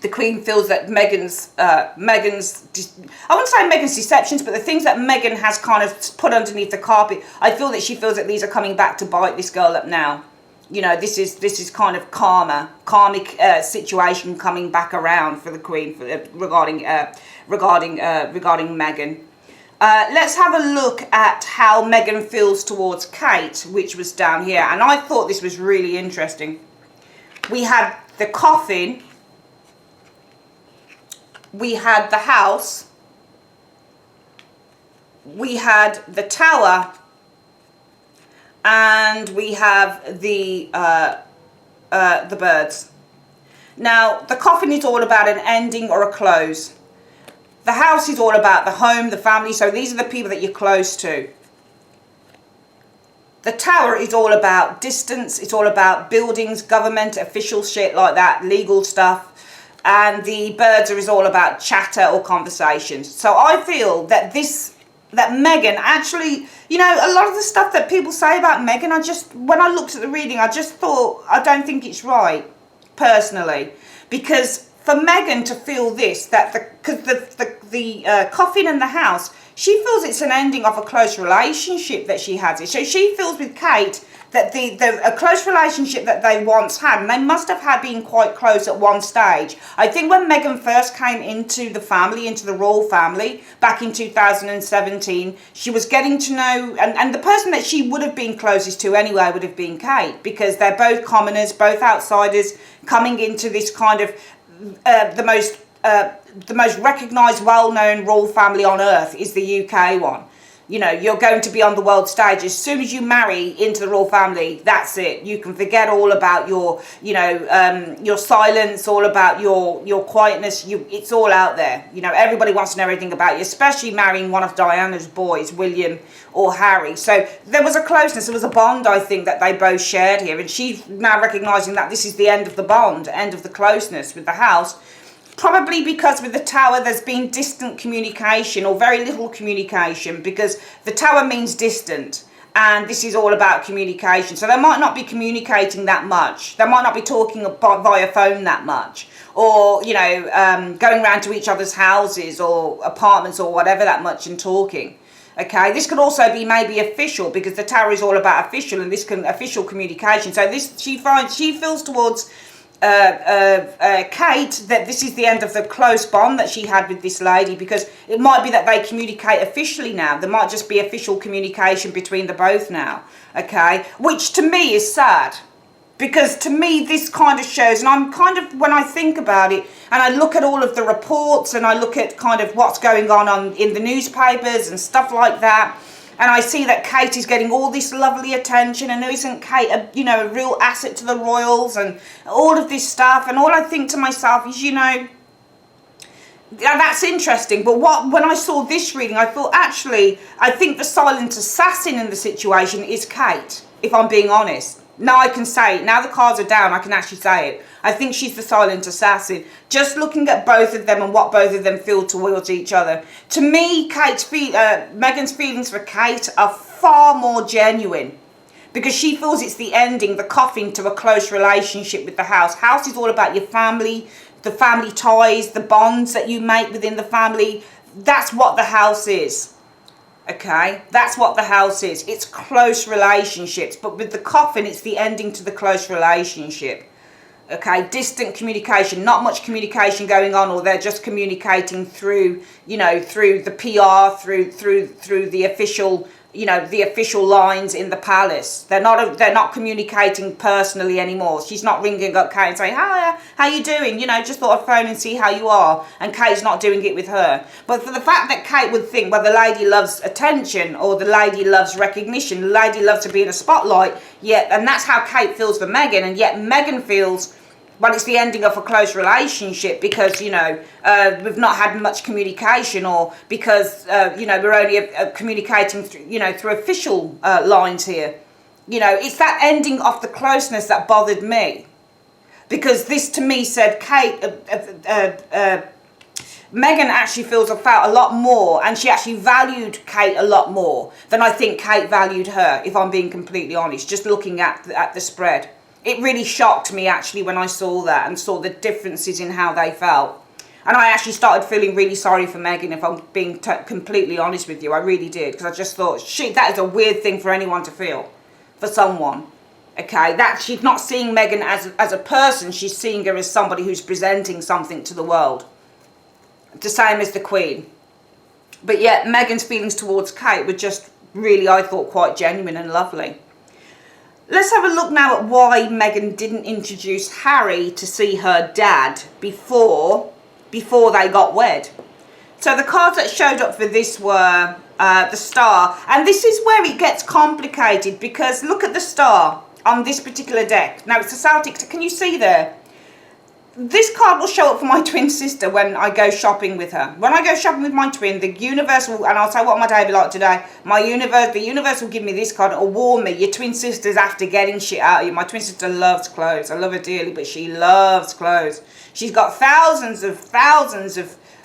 the Queen feels that Meghan's, I wouldn't say Meghan's deceptions, but the things that Meghan has kind of put underneath the carpet, I feel that she feels that these are coming back to bite this girl up now. You know, this is kind of karmic situation coming back around for the Queen regarding Meghan. Let's have a look at how Meghan feels towards Kate, which was down here, and I thought this was really interesting. We had the coffin, we had the house, we had the tower, and we have the birds. Now, the coffin is all about an ending or a close. The house is all about the home, the family, so these are the people that you're close to. The tower is all about distance, it's all about buildings, government, official shit like that, legal stuff. And the birds is all about chatter or conversations. So I feel that that Meghan actually, you know, a lot of the stuff that people say about Meghan, when I looked at the reading, I just thought, I don't think it's right, personally. Because for Meghan to feel this, that the coffin and the house, she feels it's an ending of a close relationship that she has. So she feels with Kate that a close relationship that they once had, and they must have had been quite close at one stage. I think when Meghan first came into the family, into the royal family, back in 2017, she was getting to know, and the person that she would have been closest to anyway would have been Kate, because they're both commoners, both outsiders, coming into this kind of, the most recognised, well-known royal family on earth is the UK one. You know, you're going to be on the world stage. As soon as you marry into the royal family, that's it. You can forget all about your, you know, your silence, all about your quietness. It's all out there. You know, everybody wants to know everything about you, especially marrying one of Diana's boys, William or Harry. So there was a closeness, there was a bond, I think, that they both shared here. And she's now recognising that this is the end of the bond, end of the closeness with the house. Probably because with the tower there's been distant communication, or very little communication, because the tower means distant, and this is all about communication. So they might not be communicating that much. They might not be talking via phone that much, or going around to each other's houses or apartments or whatever that much and talking. Okay, this could also be maybe official, because the tarot is all about official, and this can official communication. So this she feels towards Kate that this is the end of the close bond that she had with this lady, because it might be that they communicate officially now. There might just be official communication between the both now. Okay, which to me is sad, because to me this kind of shows, and I'm kind of, when I think about it and I look at all of the reports and I look at kind of what's going on in the newspapers and stuff like that, and I see that Kate is getting all this lovely attention, and isn't Kate a real asset to the royals and all of this stuff, and all I think to myself is, that's interesting. But when I saw this reading, I thought, actually, I think the silent assassin in the situation is Kate, if I'm being honest. Now I can say it. Now the cards are down, I can actually say it. I think she's the silent assassin. Just looking at both of them and what both of them feel towards each other. To me, Meghan's feelings for Kate are far more genuine, because she feels it's the ending, the coffin to a close relationship with the house. House is all about your family, the family ties, the bonds that you make within the family. That's what the house is. Okay, that's what the house is. It's close relationships, but with the coffin, it's the ending to the close relationship. Okay, distant communication, not much communication going on, or they're just communicating through, through the PR, through the official, the official lines in the palace. They're not communicating personally anymore. She's not ringing up Kate and saying, "Hi, how you doing? Just thought I'd phone and see how you are." And Kate's not doing it with her. But for the fact that Kate would think, well, the lady loves attention, or the lady loves recognition, the lady loves to be in a spotlight, and that's how Kate feels for Meghan, and yet Meghan feels, well, it's the ending of a close relationship, because, we've not had much communication, or because, we're only communicating through official lines here. It's that ending of the closeness that bothered me, because this to me said Meghan actually felt a lot more, and she actually valued Kate a lot more than I think Kate valued her, if I'm being completely honest, just looking at the spread. It really shocked me, actually, when I saw that and saw the differences in how they felt. And I actually started feeling really sorry for Meghan, if I'm being completely honest with you. I really did, because I just thought, shit, that is a weird thing for anyone to feel, for someone. Okay, that she's not seeing Meghan as a person, she's seeing her as somebody who's presenting something to the world. The same as the Queen. But yet, Meghan's feelings towards Kate were just really, I thought, quite genuine and lovely. Let's have a look now at why Meghan didn't introduce Harry to see her dad before they got wed. So the cards that showed up for this were the Star. And this is where it gets complicated, because look at the Star on this particular deck. Now it's the Celtic. Can you see there? This card will show up for my twin sister when I go shopping with her. When I go shopping with my twin, the universe will, and I'll say what my day will be like today, the universe will give me this card. It'll warn me, your twin sister's after getting shit out of you. My twin sister loves clothes. I love her dearly, but she loves clothes. She's got thousands of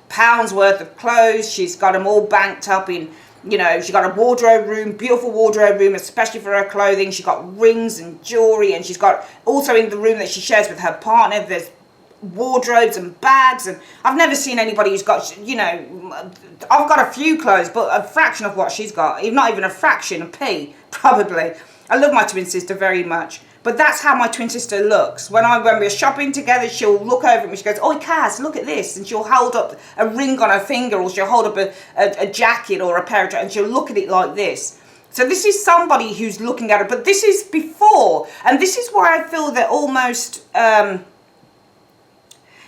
pounds worth of clothes. She's got them all banked up in, she's got a wardrobe room, beautiful wardrobe room, especially for her clothing. She's got rings and jewellery, and she's got, also in the room that she shares with her partner, there's wardrobes and bags, and I've never seen anybody who's got, I've got a few clothes, but a fraction of what she's got, not even a fraction, a pea, probably. I love my twin sister very much, but that's how my twin sister looks. When we're shopping together, she'll look over at me, she goes, "Oh, Kaz, look at this," and she'll hold up a ring on her finger, or she'll hold up a jacket or a pair of and she'll look at it like this. So this is somebody who's looking at her, but this is before, and this is why I feel that almost,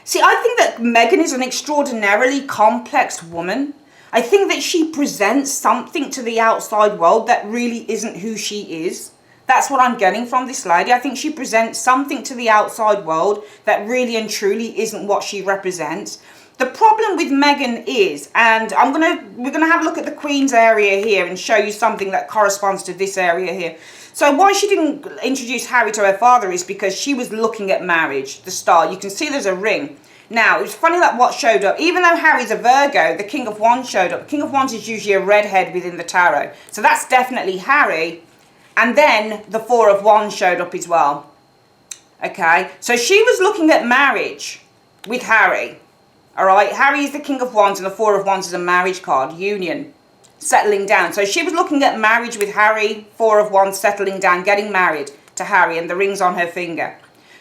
see, I think that Meghan is an extraordinarily complex woman. I think that she presents something to the outside world that really isn't who she is. That's what I'm getting from this lady. I think she presents something to the outside world that really and truly isn't what she represents. The problem with Meghan is, and we're gonna have a look at the Queen's area here and show you something that corresponds to this area here. So why she didn't introduce Harry to her father is because she was looking at marriage, the Star. You can see there's a ring. Now, it's funny that what showed up, even though Harry's a Virgo, the King of Wands showed up. King of Wands is usually a redhead within the tarot. So that's definitely Harry. And then the Four of Wands showed up as well. Okay, so she was looking at marriage with Harry. All right, Harry is the King of Wands and the Four of Wands is a marriage card, union, settling down. So she was looking at marriage with Harry, Four of Wands, settling down, getting married to Harry, and the ring's on her finger.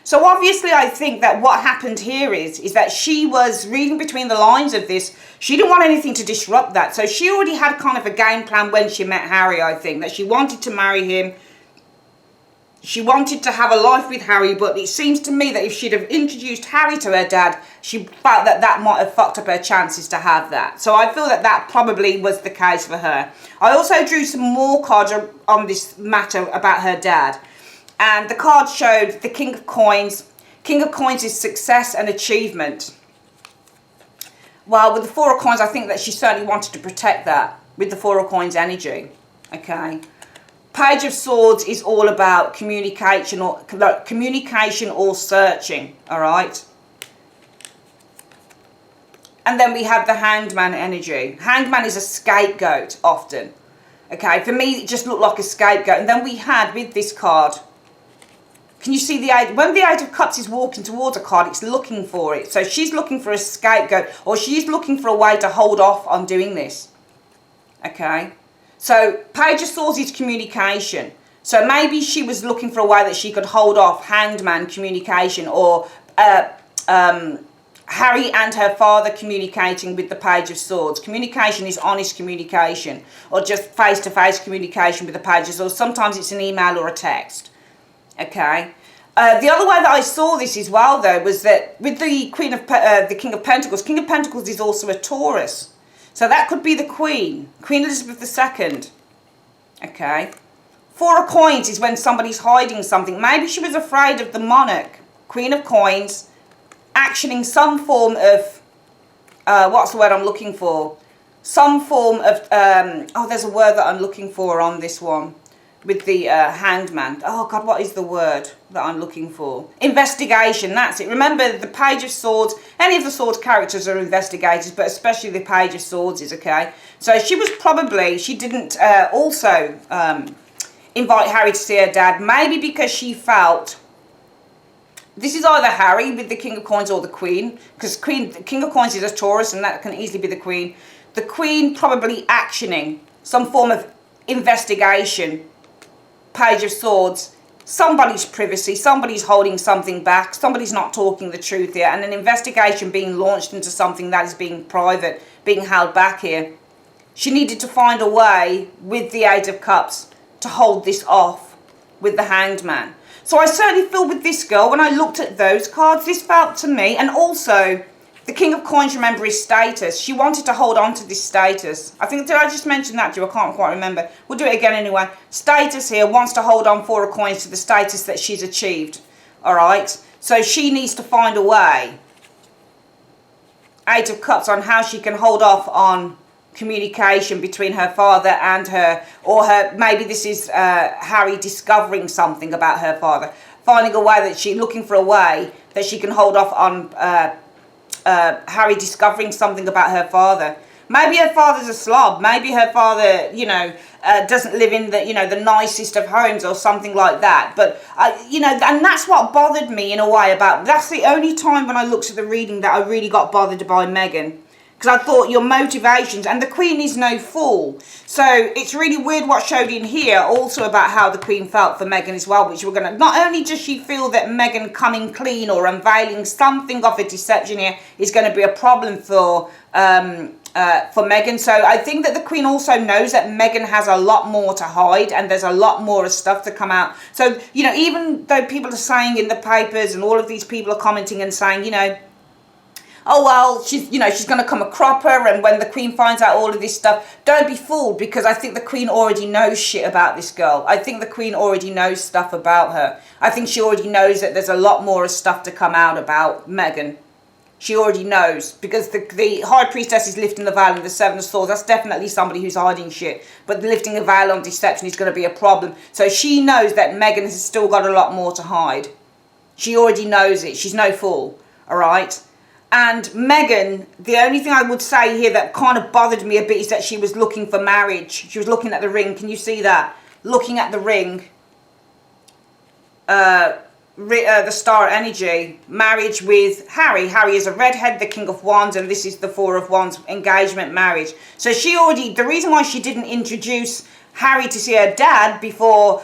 So obviously I think that what happened here is that she was reading between the lines of this. She didn't want anything to disrupt that. So she already had kind of a game plan when she met Harry, I think, that she wanted to marry him. She wanted to have a life with Harry, but it seems to me that if she'd have introduced Harry to her dad, she felt that that might have fucked up her chances to have that. So I feel that that probably was the case for her. I also drew some more cards on this matter about her dad. And the card showed the King of Coins. King of Coins is success and achievement. Well, with the Four of Coins, I think that she certainly wanted to protect that with the Four of Coins energy. Okay. Page of Swords is all about communication or searching. All right. And then we have the Hanged Man energy. Hanged Man is a scapegoat often. Okay. For me, it just looked like a scapegoat. And then we had with this card. Can you see when the Eight of Cups is walking towards a card, it's looking for it. So she's looking for a scapegoat, or she's looking for a way to hold off on doing this. Okay. So Page of Swords is communication. So maybe she was looking for a way that she could hold off Hanged Man communication, or Harry and her father communicating with the Page of Swords. Communication is honest communication, or just face-to-face communication with the Page of Swords. Sometimes it's an email or a text. Okay. The other way that I saw this as well, though, was that with the the King of Pentacles is also a Taurus. So that could be the Queen Elizabeth II. Okay. Four of Coins is when somebody's hiding something. Maybe she was afraid of the monarch. Queen of Coins, actioning some form of, what's the word I'm looking for? Some form of, there's a word that I'm looking for on this one. With the Hanged Man. Oh, God, what is the word that I'm looking for? Investigation, that's it. Remember, the Page of Swords, any of the Swords characters are investigators, but especially the Page of Swords is, okay? So she was probably, she didn't also invite Harry to see her dad, maybe because she felt, this is either Harry with the King of Coins or the Queen, because King of Coins is a Taurus, and that can easily be the Queen. The Queen probably actioning some form of investigation. Page of Swords, somebody's privacy, somebody's holding something back, somebody's not talking the truth here, and an investigation being launched into something that is being private, being held back here. She needed to find a way with the Eight of Cups to hold this off with the Hanged Man. So I certainly feel with this girl, when I looked at those cards, this felt to me, and also the King of Coins, remember, his status. She wanted to hold on to this status. I think, did I just mention that to you? I can't quite remember. We'll do it again anyway. Status here, wants to hold on Four of Coins to the status that she's achieved. All right? So she needs to find a way. Eight of Cups, on how she can hold off on communication between her father and her, or her, maybe this is Harry discovering something about her father. Finding a way that looking for a way that she can hold off on Harry discovering something about her father. Maybe her father's a slob. Maybe her father, doesn't live in the nicest of homes or something like that. But, and that's what bothered me in a way about, that's the only time when I looked at the reading that I really got bothered by Meghan. Because I thought your motivations, and the Queen is no fool. So it's really weird what showed in here also about how the Queen felt for Meghan as well, which we're going to, not only does she feel that Meghan coming clean or unveiling something of a deception here is going to be a problem for Meghan. So I think that the Queen also knows that Meghan has a lot more to hide, and there's a lot more stuff to come out. So, even though people are saying in the papers, and all of these people are commenting and saying, oh, well, she's going to come a cropper, and when the Queen finds out all of this stuff, don't be fooled, because I think the Queen already knows shit about this girl. I think the Queen already knows stuff about her. I think she already knows that there's a lot more stuff to come out about Meghan. She already knows, because the High Priestess is lifting the veil, and the Seven of Swords, that's definitely somebody who's hiding shit. But lifting a veil on deception is going to be a problem. So she knows that Meghan has still got a lot more to hide. She already knows it. She's no fool, all right? And Meghan, the only thing I would say here that kind of bothered me a bit is that she was looking for marriage. She was looking at the ring. Can you see that? looking at the ring, the star energy, marriage with Harry. Harry is a redhead, the King of Wands, and this is the Four of Wands, engagement, marriage. So she already, the reason why she didn't introduce Harry to see her dad before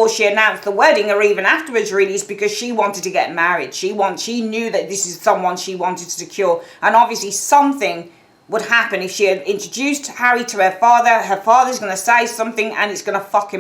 she announced the wedding, or even afterwards really, is because she wanted to get married. She knew that this is someone she wanted to secure, and obviously something would happen if she had introduced Harry to her father. Her father's going to say something and it's going to fuck her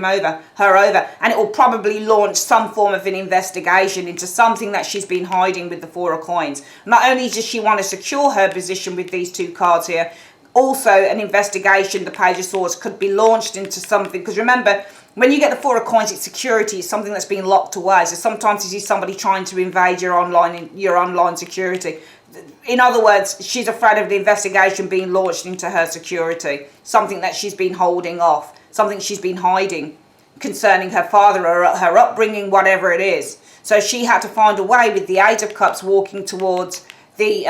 over, and it will probably launch some form of an investigation into something that she's been hiding with the Four of Coins. Not only does she want to secure her position with these two cards here, also an investigation, the Page of Swords, could be launched into something, because remember, when you get the Four of Coins, it's security. It's something that's been locked away. So sometimes this is somebody trying to invade your online security. In other words, she's afraid of the investigation being launched into her security. Something that she's been holding off. Something she's been hiding concerning her father or her upbringing, whatever it is. So she had to find a way with the Eight of Cups walking towards the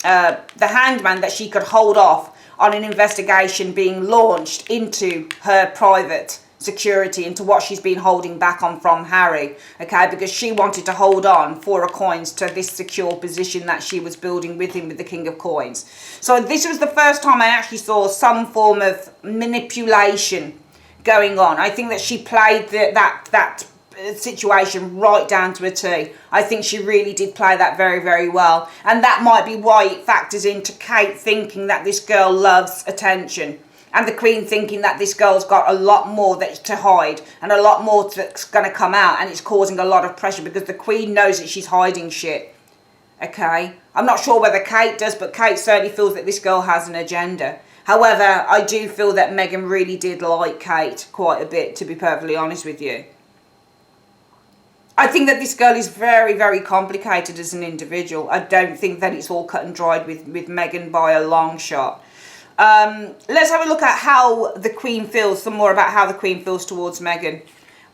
Hanged Man, that she could hold off on an investigation being launched into her private security, into what she's been holding back on from Harry, okay, because she wanted to hold on, Four of Coins, to this secure position that she was building with him with the King of Coins. So this was the first time I actually saw some form of manipulation going on. I think that she played that situation right down to a T. I think she really did play that very, very well, and that might be why it factors into Kate thinking that this girl loves attention, and the Queen thinking that this girl's got a lot more to hide and a lot more that's going to come out, and it's causing a lot of pressure because the Queen knows that she's hiding shit. Okay, I'm not sure whether Kate does, but Kate certainly feels that this girl has an agenda. However, I do feel that Meghan really did like Kate quite a bit, to be perfectly honest with you. I think that this girl is very, very complicated as an individual. I don't think that it's all cut and dried with Meghan by a long shot. Let's have a look at how the Queen feels, some more about how the Queen feels towards Meghan.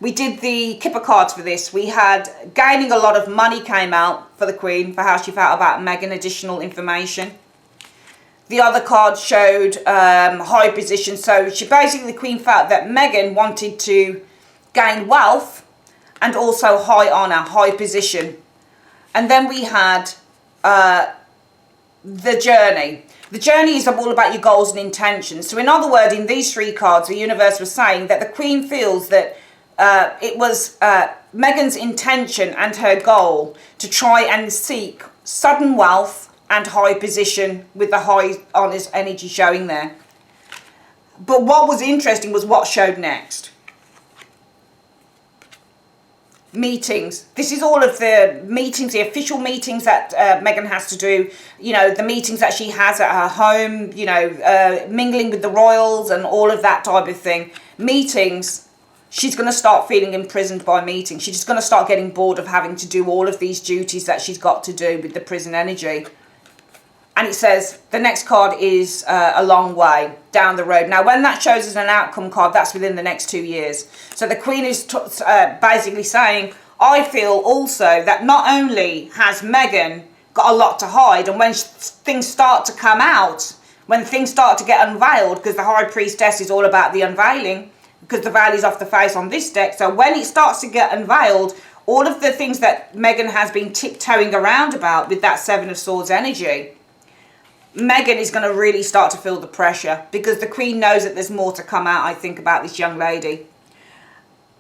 We did the Kipper cards for this. We had gaining a lot of money came out for the Queen, for how she felt about Meghan, additional information. The other card showed high position. So she basically, the Queen felt that Meghan wanted to gain wealth and also high honour, high position. And then we had the journey. The journey is all about your goals and intentions. So in other words, in these three cards, the universe was saying that the Queen feels that it was Meghan's intention and her goal to try and seek sudden wealth and high position, with the high honours energy showing there. But what was interesting was what showed next. Meetings. This is all of the meetings, the official meetings that Meghan has to do. You know, the meetings that she has at her home, you know, mingling with the royals and all of that type of thing. Meetings. She's going to start feeling imprisoned by meetings. She's just going to start getting bored of having to do all of these duties that she's got to do with the prison energy. And it says the next card is a long way down the road. Now, when that shows as an outcome card, that's within the next 2 years. So the Queen is basically saying, I feel also that not only has Meghan got a lot to hide, and when things start to come out, when things start to get unveiled, because the High Priestess is all about the unveiling, because the veil is off the face on this deck. So when it starts to get unveiled, all of the things that Meghan has been tiptoeing around about with that Seven of Swords energy, Meghan is going to really start to feel the pressure, because the Queen knows that there's more to come out, I think, about this young lady.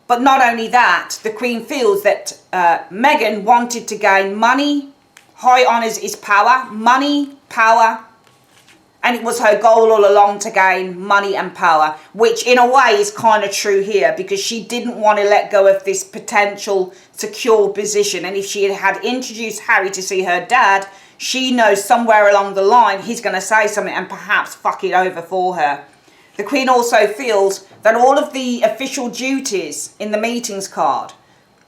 But not only that, the Queen feels that Meghan wanted to gain money. High honours is power, money, power. And it was her goal all along to gain money and power, which in a way is kind of true here, because she didn't want to let go of this potential secure position. And if she had introduced Harry to see her dad, she knows somewhere along the line he's going to say something and perhaps fuck it over for her. The Queen also feels that all of the official duties in the meetings card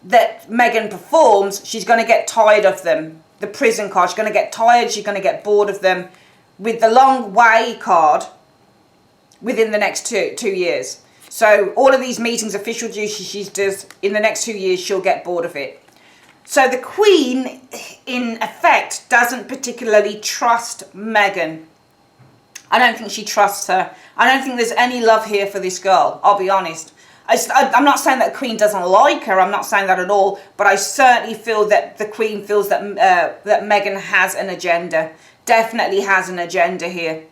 that Meghan performs, she's going to get tired of them. The prison card, she's going to get tired, she's going to get bored of them. With the long way card, within the next two years. So all of these meetings, official duties she does, in the next 2 years, she'll get bored of it. So the Queen, in effect, doesn't particularly trust Meghan. I don't think she trusts her. I don't think there's any love here for this girl, I'll be honest. I'm not saying that the Queen doesn't like her. I'm not saying that at all. But I certainly feel that the Queen feels that that Meghan has an agenda. Definitely has an agenda here.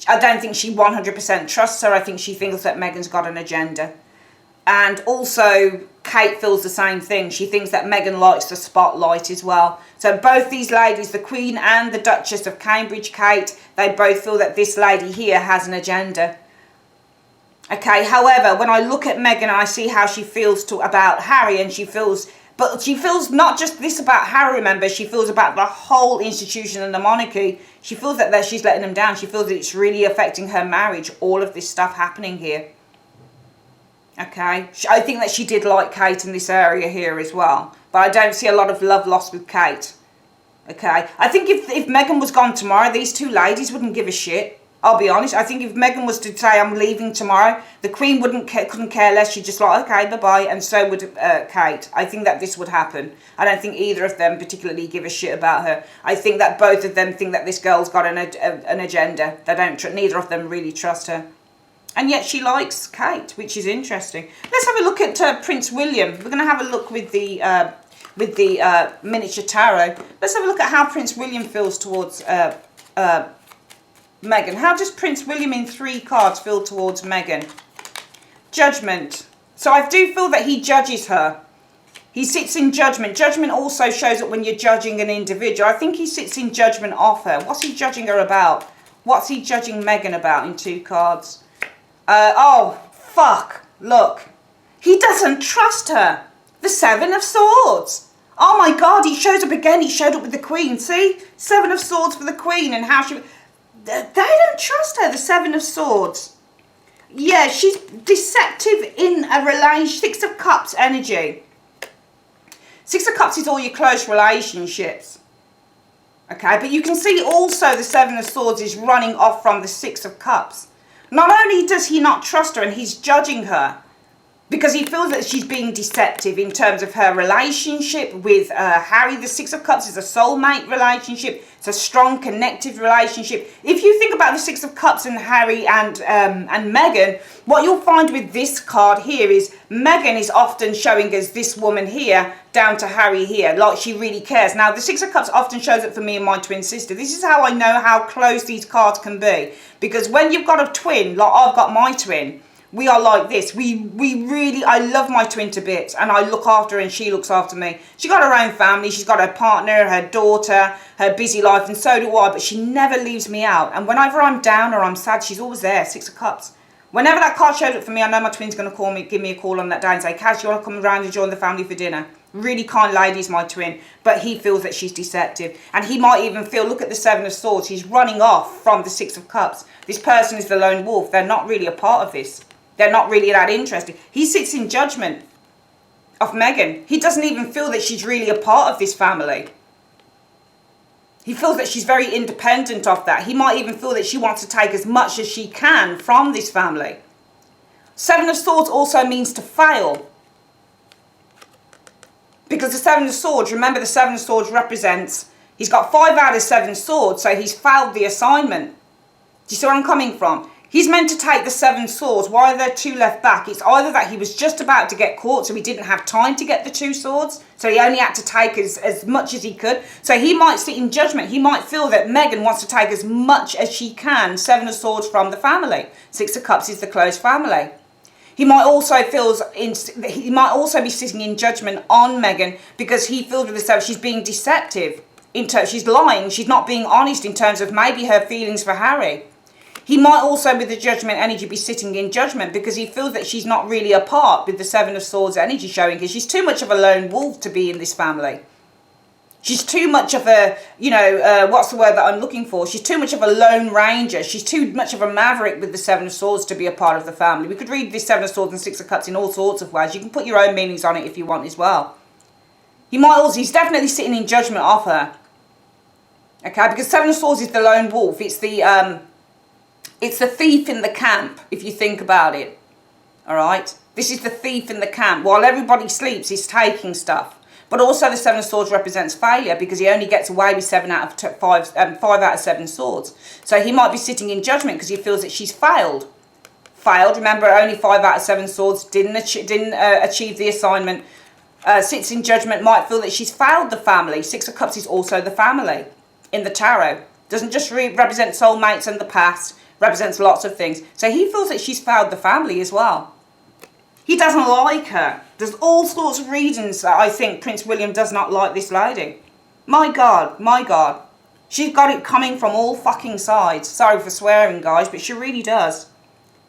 I don't think she 100% trusts her. I think she thinks that Meghan's got an agenda. And also, Kate feels the same thing. She thinks that Meghan likes the spotlight as well. So both these ladies, the Queen and the Duchess of Cambridge, Kate, they both feel that this lady here has an agenda. Okay, however, when I look at Meghan, I see how she feels about Harry, and she feels not just this about Harry, remember, she feels about the whole institution and the monarchy. She feels that she's letting them down. She feels that it's really affecting her marriage, all of this stuff happening here. Okay, I think that she did like Kate in this area here as well, but I don't see a lot of love lost with Kate. Okay, I think if Meghan was gone tomorrow, these two ladies wouldn't give a shit. I'll be honest. I think if Meghan was to say, I'm leaving tomorrow, the Queen couldn't care less. She'd just like, okay, bye-bye. And so would Kate. I think that this would happen. I don't think either of them particularly give a shit about her. I think that both of them think that this girl's got an agenda. They don't. Neither of them really trust her. And yet she likes Kate, which is interesting. Let's have a look at Prince William. We're going to have a look with the miniature tarot. Let's have a look at how Prince William feels towards Meghan. How does Prince William in 3 cards feel towards Meghan? Judgment. So I do feel that he judges her. He sits in judgment. Judgment also shows up when you're judging an individual. I think he sits in judgment of her. What's he judging her about? What's he judging Meghan about in 2 cards? Oh, fuck. Look. He doesn't trust her. The 7 of Swords. Oh my God, he shows up again. He showed up with the Queen. See? 7 of Swords for the Queen and how she... They don't trust her, the 7 of Swords. Yeah, she's deceptive in a relation. 6 of Cups energy. 6 of Cups is all your close relationships. Okay, but you can see also the 7 of Swords is running off from the 6 of Cups. Not only does he not trust her and he's judging her because he feels that she's being deceptive in terms of her relationship with Harry. The 6 of Cups is a soulmate relationship. It's a strong, connected relationship. If you think about the 6 of Cups and Harry and Meghan, what you'll find with this card here is Meghan is often showing us this woman here down to Harry here, like she really cares. Now, the 6 of Cups often shows up for me and my twin sister. This is how I know how close these cards can be. Because when you've got a twin, like I've got my twin, we are like this. We really, I love my twin to bits and I look after her and she looks after me. She got her own family. She's got her partner, her daughter, her busy life, and so do I, but she never leaves me out. And whenever I'm down or I'm sad, she's always there, 6 of Cups. Whenever that card shows up for me, I know my twin's going to call me, give me a call on that day and say, Kaz, you want to come around and join the family for dinner? Really kind lady is my twin, but he feels that she's deceptive. And he might even feel, look at the 7 of Swords, he's running off from the 6 of Cups. This person is the lone wolf. They're not really a part of this. They're not really that interested. He sits in judgment of Meghan. He doesn't even feel that she's really a part of this family. He feels that she's very independent of that. He might even feel that she wants to take as much as she can from this family. 7 of Swords also means to fail. Because the 7 of Swords, remember the 7 of Swords represents, he's got 5 out of 7 swords, so he's failed the assignment. Do you see where I'm coming from? He's meant to take the 7 swords. Why are there 2 left back? It's either that he was just about to get caught, so he didn't have time to get the 2 swords. So he only had to take as much as he could. So he might sit in judgment. He might feel that Meghan wants to take as much as she can, 7 of swords from the family. 6 of Cups is the close family. He might also be sitting in judgment on Meghan because he feels with herself she's being deceptive. She's lying. She's not being honest in terms of maybe her feelings for Harry. He might also, with the judgment energy, be sitting in judgment because he feels that she's not really a part with the 7 of Swords energy showing because she's too much of a lone wolf to be in this family. She's too much of a, what's the word that I'm looking for? She's too much of a lone ranger. She's too much of a maverick with the 7 of Swords to be a part of the family. We could read this 7 of Swords and 6 of Cups in all sorts of ways. You can put your own meanings on it if you want as well. He's definitely sitting in judgment of her. Okay, because 7 of Swords is the lone wolf. It's the thief in the camp, if you think about it. All right? This is the thief in the camp. While everybody sleeps, he's taking stuff. But also the 7 of Swords represents failure because he only gets away with 5 out of 7 swords. So he might be sitting in judgment because he feels that she's failed. failed. Remember, only 5 out of 7 swords didn't achieve the assignment. Sits in judgment, might feel that she's failed the family. 6 of Cups is also the family in the tarot. Doesn't just represent soulmates and the past, represents lots of things. So he feels that she's failed the family as well. He doesn't like her. There's all sorts of reasons that I think Prince William does not like this lady. My God, my God. She's got it coming from all fucking sides. Sorry for swearing, guys, but she really does.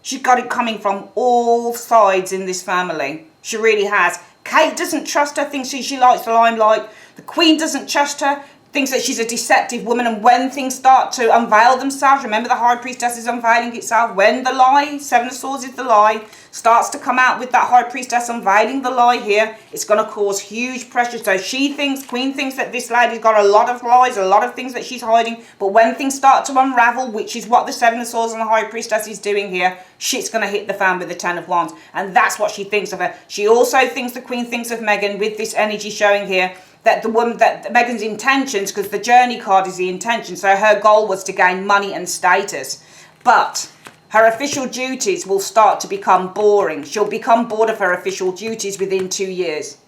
She's got it coming from all sides in this family. She really has. Kate doesn't trust her, thinks she likes the limelight. The Queen doesn't trust her, thinks that she's a deceptive woman. And when things start to unveil themselves, remember the High Priestess is unveiling itself. When the lie, 7 of Swords is the lie, starts to come out with that High Priestess unveiling the lie here, it's going to cause huge pressure. So she thinks, Queen thinks that this lady's got a lot of lies, a lot of things that she's hiding. But when things start to unravel, which is what the 7 of Swords and the High Priestess is doing here, shit's going to hit the fan with the 10 of Wands. And that's what she thinks of her. She also thinks, the Queen thinks of Meghan, with this energy showing here, that the woman, that Meghan's intentions, because the journey card is the intention, so her goal was to gain money and status. But her official duties will start to become boring. She'll become bored of her official duties within 2 years.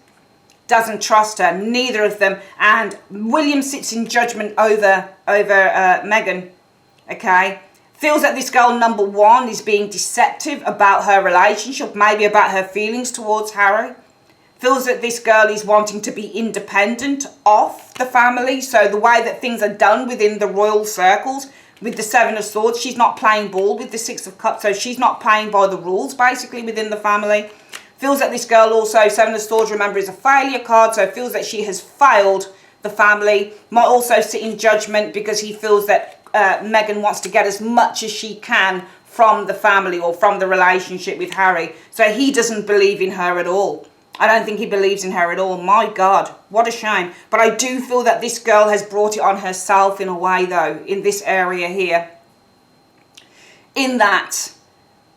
Doesn't trust her, neither of them. And William sits in judgment over Meghan, okay? Feels that this girl, number one, is being deceptive about her relationship, maybe about her feelings towards Harry. Feels that this girl is wanting to be independent of the family. So the way that things are done within the royal circles, with the 7 of Swords, she's not playing ball with the 6 of Cups. So she's not playing by the rules, basically, within the family. Feels that this girl also, 7 of Swords, remember, is a failure card. So feels that she has failed the family. Might also sit in judgment because he feels that Meghan wants to get as much as she can from the family or from the relationship with Harry. So he doesn't believe in her at all. I don't think he believes in her at all. My God, what a shame. But I do feel that this girl has brought it on herself in a way, though, in this area here. In that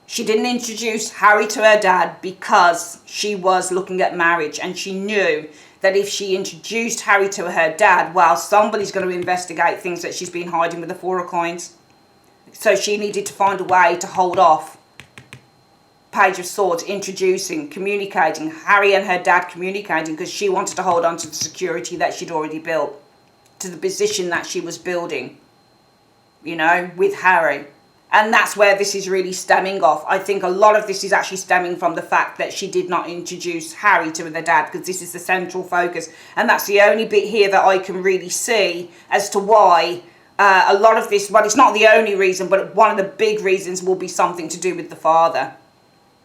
she didn't introduce Harry to her dad because she was looking at marriage. And she knew that if she introduced Harry to her dad, well, somebody's going to investigate things that she's been hiding with the 4 of Coins. So she needed to find a way to hold off Page of Swords, introducing, communicating, Harry and her dad communicating, because she wanted to hold on to the security that she'd already built, to the position that she was building, you know, with Harry. And that's where this is really stemming off. I think a lot of this is actually stemming from the fact that she did not introduce Harry to the dad, because this is the central focus. And that's the only bit here that I can really see as to why a lot of this, well, it's not the only reason, but one of the big reasons will be something to do with the father.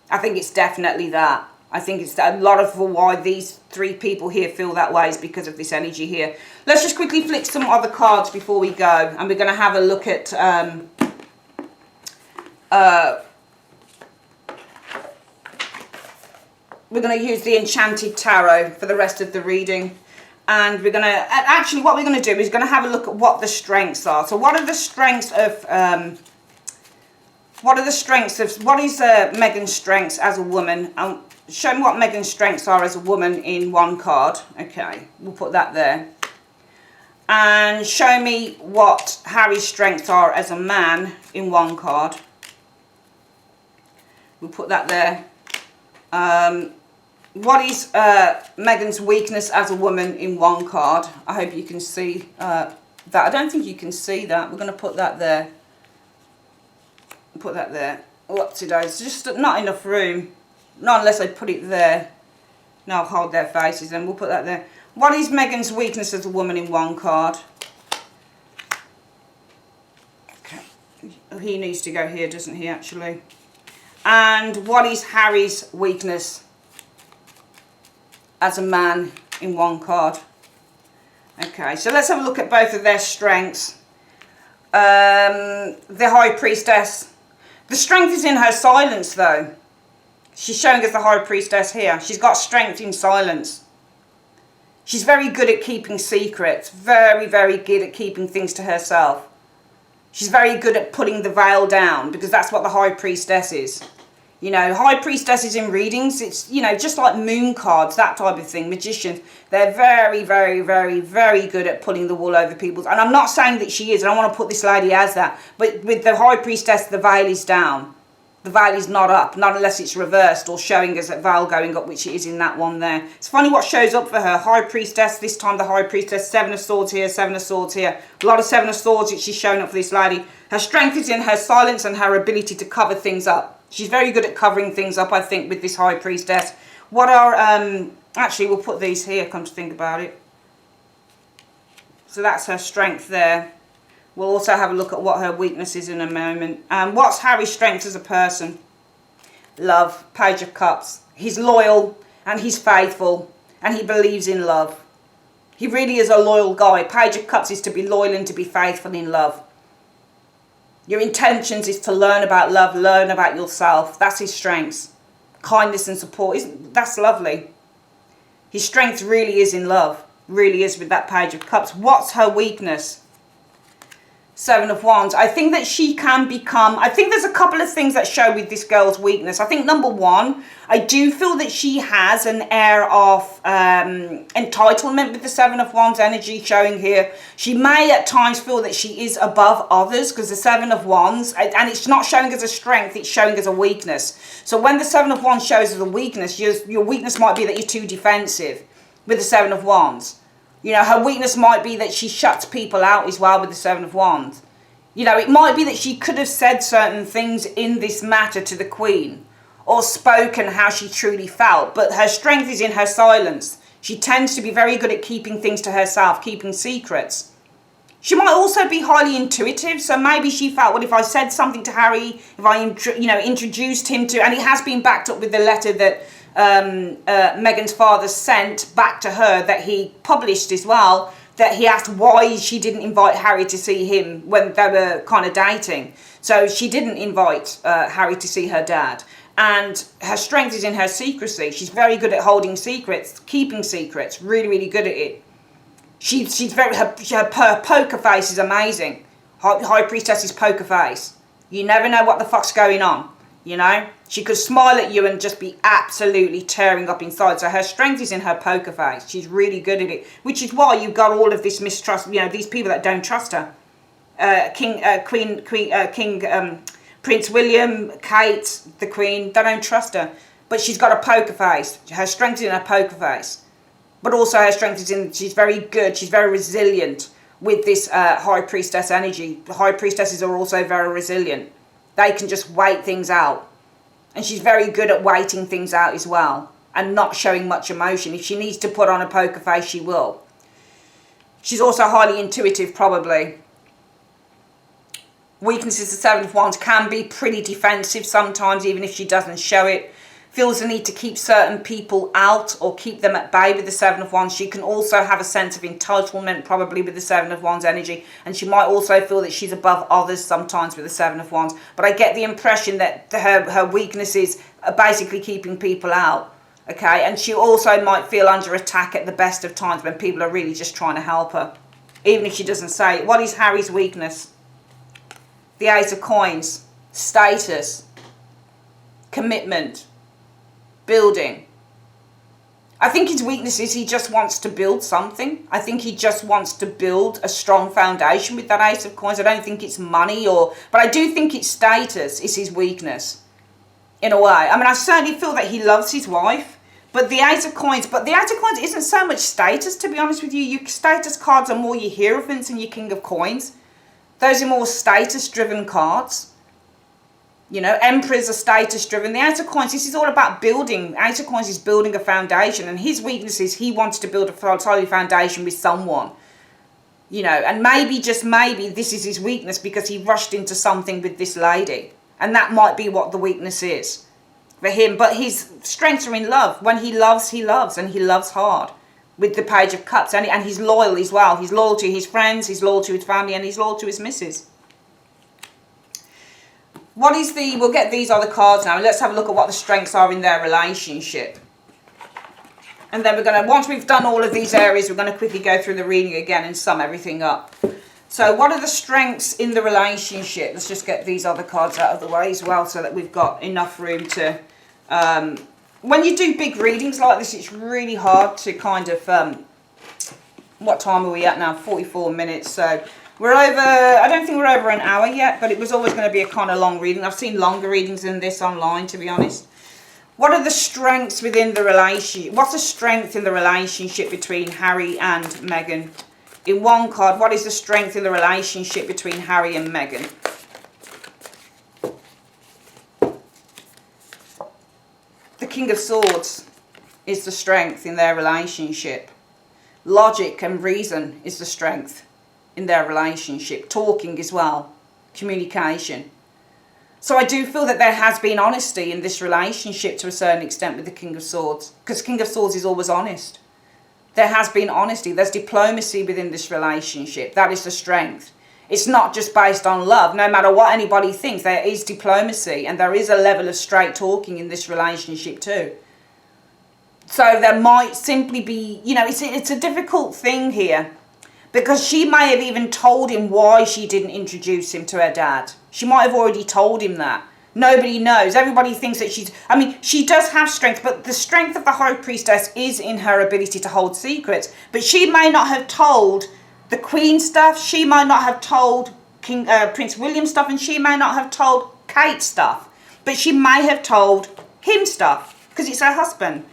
I think it's definitely that. I think it's a lot of why these 3 people here feel that way is because of this energy here. Let's just quickly flick some other cards before we go. And we're going to have a look at... we're going to use the Enchanted Tarot for the rest of the reading. And we're going to... Actually, what we're going to do is going to have a look at what the strengths are. So what are the strengths of... what is Meghan's strengths as a woman? Show me what Meghan's strengths are as a woman in 1 card. Okay, we'll put that there. And show me what Harry's strengths are as a man in 1 card. We'll put that there. What is Meghan's weakness as a woman in 1 card? I hope you can see that. I don't think you can see that. We're going to put that there. Put that there. What's it? It's just not enough room. Not unless I put it there. No, I'll hold their faces and we'll put that there. What is Meghan's weakness as a woman in 1 card? Okay. He needs to go here, doesn't he, actually? And what is Harry's weakness as a man in 1 card? Okay, so let's have a look at both of their strengths. The High Priestess. The strength is in her silence, though. She's showing us the High Priestess here. She's got strength in silence. She's very good at keeping secrets. Very, very good at keeping things to herself. She's very good at putting the veil down, because that's what the High Priestess is. You know, High Priestesses in readings, it's, you know, just like moon cards, that type of thing, magicians. They're very, very, very, very good at pulling the wool over people's. And I'm not saying that she is, I don't want to put this lady as that. But with the High Priestess, the veil is down. The veil is not up, not unless it's reversed or showing us a veil going up, which it is in that one there. It's funny what shows up for her. High Priestess, this time the High Priestess, Seven of Swords here, Seven of Swords here. A lot of Seven of Swords that she's showing up for this lady. Her strength is in her silence and her ability to cover things up. She's very good at covering things up, I think, with this High Priestess. What are, actually, we'll put these here, come to think about it. So that's her strength there. We'll also have a look at what her weakness is in a moment. What's Harry's strength as a person? Love, Page of Cups. He's loyal and he's faithful and he believes in love. He really is a loyal guy. Page of Cups is to be loyal and to be faithful in love. Your intentions is to learn about love, learn about yourself. That's his strengths. Kindness and support. That's lovely. His strength really is in love. Really is with that Page of Cups. What's her weakness? Seven of Wands. I think that she can become, I think there's a couple of things that show with this girl's weakness. I think number one, I do feel that she has an air of entitlement with the Seven of Wands energy showing here. She may at times feel that she is above others because the Seven of Wands, and it's not showing as a strength, it's showing as a weakness. So when the Seven of Wands shows as a weakness, your weakness might be that you're too defensive with the Seven of Wands. You know, her weakness might be that she shuts people out as well with the Seven of Wands. You know, it might be that she could have said certain things in this matter to the Queen or spoken how she truly felt, but her strength is in her silence. She tends to be very good at keeping things to herself, keeping secrets. She might also be highly intuitive, so maybe she felt, well, if I said something to Harry, if I introduced him to, and it has been backed up with the letter that Meghan's father sent back to her that he published as well, that he asked why she didn't invite Harry to see him when they were kind of dating. So she didn't invite Harry to see her dad. And her strength is in her secrecy. She's very good at holding secrets, keeping secrets, really, really good at it. She's very, her poker face is amazing. High Priestess's poker face. You never know what the fuck's going on, you know? She could smile at you and just be absolutely tearing up inside. So her strength is in her poker face. She's really good at it, which is why you've got all of this mistrust. You know, these people that don't trust her. Prince William, Kate, the Queen. They don't trust her, but she's got a poker face. Her strength is in her poker face, but also her strength is in. She's very good. She's very resilient with this High Priestess energy. The High Priestesses are also very resilient. They can just wait things out. And she's very good at waiting things out as well and not showing much emotion. If she needs to put on a poker face, she will. She's also highly intuitive, probably. Weaknesses, the Seven of Wands can be pretty defensive sometimes, even if she doesn't show it. Feels the need to keep certain people out or keep them at bay with the Seven of Wands. She can also have a sense of entitlement probably with the Seven of Wands energy. And she might also feel that she's above others sometimes with the Seven of Wands. But I get the impression that her weaknesses are basically keeping people out. Okay, and she also might feel under attack at the best of times when people are really just trying to help her. Even if she doesn't say it. What is Harry's weakness? The Ace of Coins. Status. Commitment. Building. I think his weakness is he just wants to build something. I think he just wants to build a strong foundation with that Ace of Coins. I don't think it's money but I do think it's status is his weakness in a way. I mean, I certainly feel that he loves his wife, but the Ace of Coins isn't so much status, to be honest with you. Your status cards are more your Hierophants and your King of Coins. Those are more status driven cards. You know, Emperors are status driven. The Ace of Coins, this is all about building. Ace of Coins is building a foundation, and his weakness is he wants to build a solid foundation with someone. You know, and maybe, just maybe, this is his weakness because he rushed into something with this lady. And that might be what the weakness is for him. But his strengths are in love. When he loves, and he loves hard. With the Page of Cups, and he's loyal as well. He's loyal to his friends, he's loyal to his family, and he's loyal to his missus. We'll get these other cards now. Let's have a look at what the strengths are in their relationship. And then once we've done all of these areas, we're going to quickly go through the reading again and sum everything up. So what are the strengths in the relationship? Let's just get these other cards out of the way as well so that we've got enough room to... when you do big readings like this, it's really hard to kind of... what time are we at now? 44 minutes. So We're over, I don't think we're over an hour yet, but it was always going to be a kind of long reading. I've seen longer readings than this online, to be honest. What are the strengths within the relationship? What's the strength in the relationship between Harry and Meghan? In one card, what is the strength in the relationship between Harry and Meghan? The King of Swords is the strength in their relationship. Logic and reason is the strength in their relationship. Talking as well. Communication. So I do feel that there has been honesty in this relationship to a certain extent with the King of Swords. Because King of Swords is always honest. There has been honesty. There's diplomacy within this relationship. That is the strength. It's not just based on love. No matter what anybody thinks, there is diplomacy. And there is a level of straight talking in this relationship too. So there might simply be, you know, it's a difficult thing here. Because she may have even told him why she didn't introduce him to her dad. She might have already told him that. Nobody knows. Everybody thinks that she's... I mean, she does have strength, but the strength of the High Priestess is in her ability to hold secrets. But she may not have told the Queen stuff. She might not have told Prince William stuff. And she may not have told Kate stuff. But she may have told him stuff. Because it's her husband.